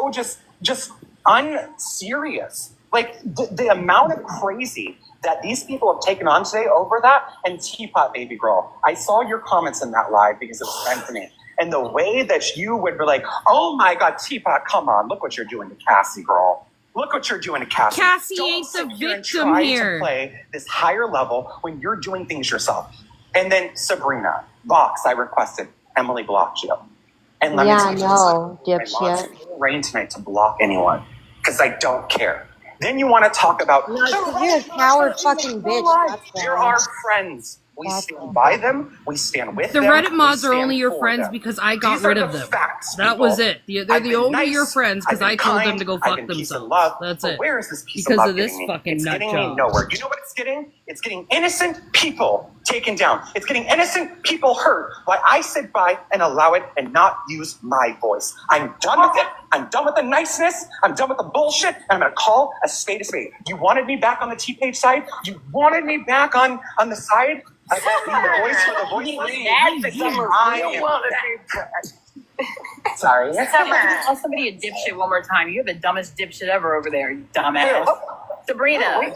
unserious. Like the amount of crazy that these people have taken on today over that. And Teapot, baby girl, I saw your comments in that live because it was sent to me. And the way that you would be like, oh my God, Teapot, come on, look what you're doing to Cassie, girl. Look what you're doing to Cassie. Cassie Don't ain't sit the here and victim try here. to play this higher level when you're doing things yourself. And then Sabrina, Vox, I requested. Emily blocked you. And let me tell you, dipshit. rain tonight to block anyone because I don't care. Then you want to talk about You're a coward fucking bitch. That's you're why. our friends. We stand by them. We stand with The them. Reddit mods we are stand only your for friends them. because I got These are rid the of them. facts, That people. was it. They're I've the been only nice, your friends because I've I been told them kind, to go I've fuck been peace and themselves. love, That's but it. where is this peace Because and love of this getting me? fucking It's nut getting me job. nowhere. You know what it's getting? It's getting innocent people taken down. It's getting innocent people hurt. Why I sit by and allow it and not use my voice. I'm done with it. I'm done with the niceness. I'm done with the bullshit. And I'm going to call a spade a spade. You wanted me back on the T-Page side? You wanted me back on the side? I got the voice for the voiceless. Sorry. Tell somebody a dipshit one more time. You're the dumbest dipshit ever over there, you dumbass. Sabrina.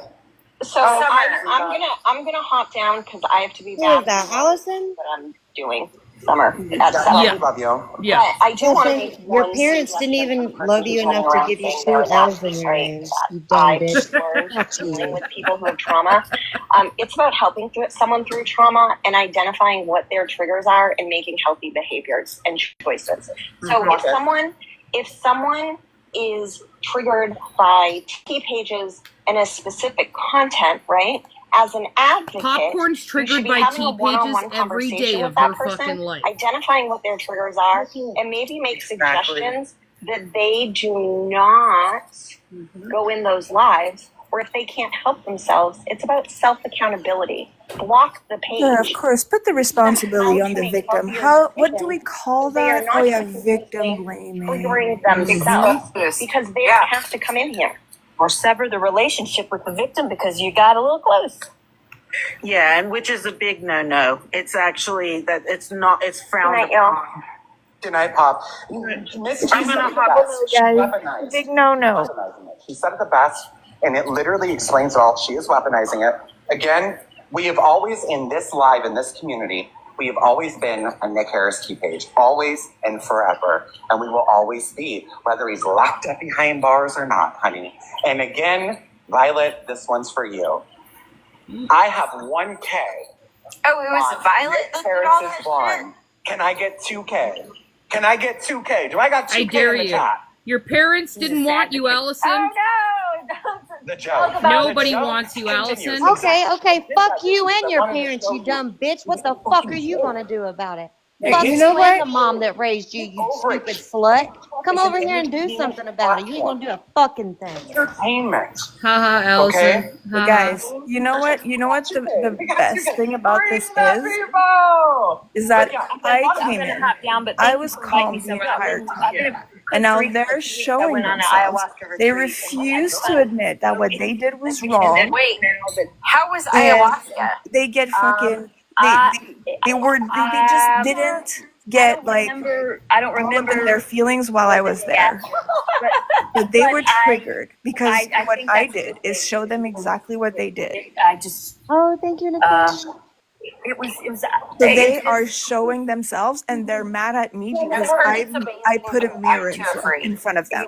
So I'm gonna hop down because I have to be Who back. is that, Allison? What I'm doing, Summer. At 7. Yeah. Love you. Yeah. But I do want to make Your one parents didn't even love you enough to give you 2 L's in your names. You dumb I've bitch. learned Fuck dealing you. with people who have trauma. It's about helping someone through trauma and identifying what their triggers are and making healthy behaviors and choices. So if someone is triggered by T-Pages and a specific content, right? As an advocate, Popcorn's you triggered should be by having a T-Pages one-on-one every conversation day with of that her person, fucking life. identifying what their triggers are, and maybe make suggestions that they do not go in those lives, or if they can't help themselves, it's about self-accountability. Block the page. Yeah, of course. Put the responsibility on the victim. What do we call that? Oh yeah, victim blaming. Triggering themselves because they have to come in here. Or sever the relationship with the victim because you got a little close. Yeah, and which is a big no-no. It's actually that it's frowned Good night, y'all. upon. Good night, Pop. Miss G I'm said gonna it the hop best. She weaponized. Big no-no. Weaponizing it. She said it the best, and it literally explains it all. She is weaponizing it. Again, we have always, in this live, in this community, we have always been a Nick Harris T-Page. Always and forever. And we will always be, whether he's locked up behind bars or not, honey. And again, Violet, this one's for you. I have 1K. Oh, it was Violet that did all that shit? Blonde. Can I get 2K? Can I get 2K? Do I got 2K I dare in the you. chat? Your parents didn't want you, Allison. Oh no! The joke. Nobody The joke wants you, continues. Allison. Okay, fuck you and your parents, you dumb bitch. What the fuck are you gonna do about it? Fuck you you know and what? the mom that raised you, you stupid slut. Come over here and do something about it. You ain't gonna do a fucking thing. Entertainment. Haha, Allison. Okay. Haha. Guys, you know what? You know what the best thing about this is that I came in. I was calm the entire time. And now they're showing themselves. They refuse to admit that what they did was wrong. Wait, how was And ayahuasca? they get fucking they just didn't get like I don't all up in remember their feelings while I was there. But they were triggered because what I did is show them exactly what they did. I just Oh, thank you, Nicole. it was So they are showing themselves and they're mad at me because I put a mirror in front of them.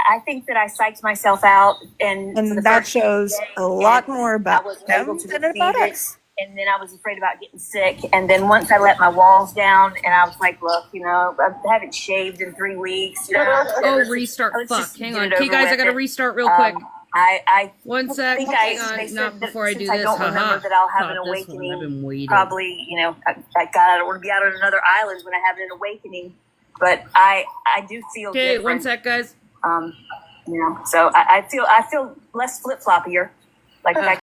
I think that I psyched myself out, and And that shows a lot more about them than about us. And then I was afraid about getting sick. And then once I let my walls down, and I was like, look, you know, I haven't shaved in 3 weeks. You know, Oh, restart. let's Fuck. just Hang get on. it Okay, over guys, I with. gotta restart real quick. I One sec. think Hang they on. said Not that before I do since I this. don't remember Haha. that I'll have an Caught this one. I've awakening. been waiting. Probably, you know, I don't want to be out on another island when I have an awakening. but I do feel Okay, different. 1 sec, guys. So I feel less flip floppier. Like I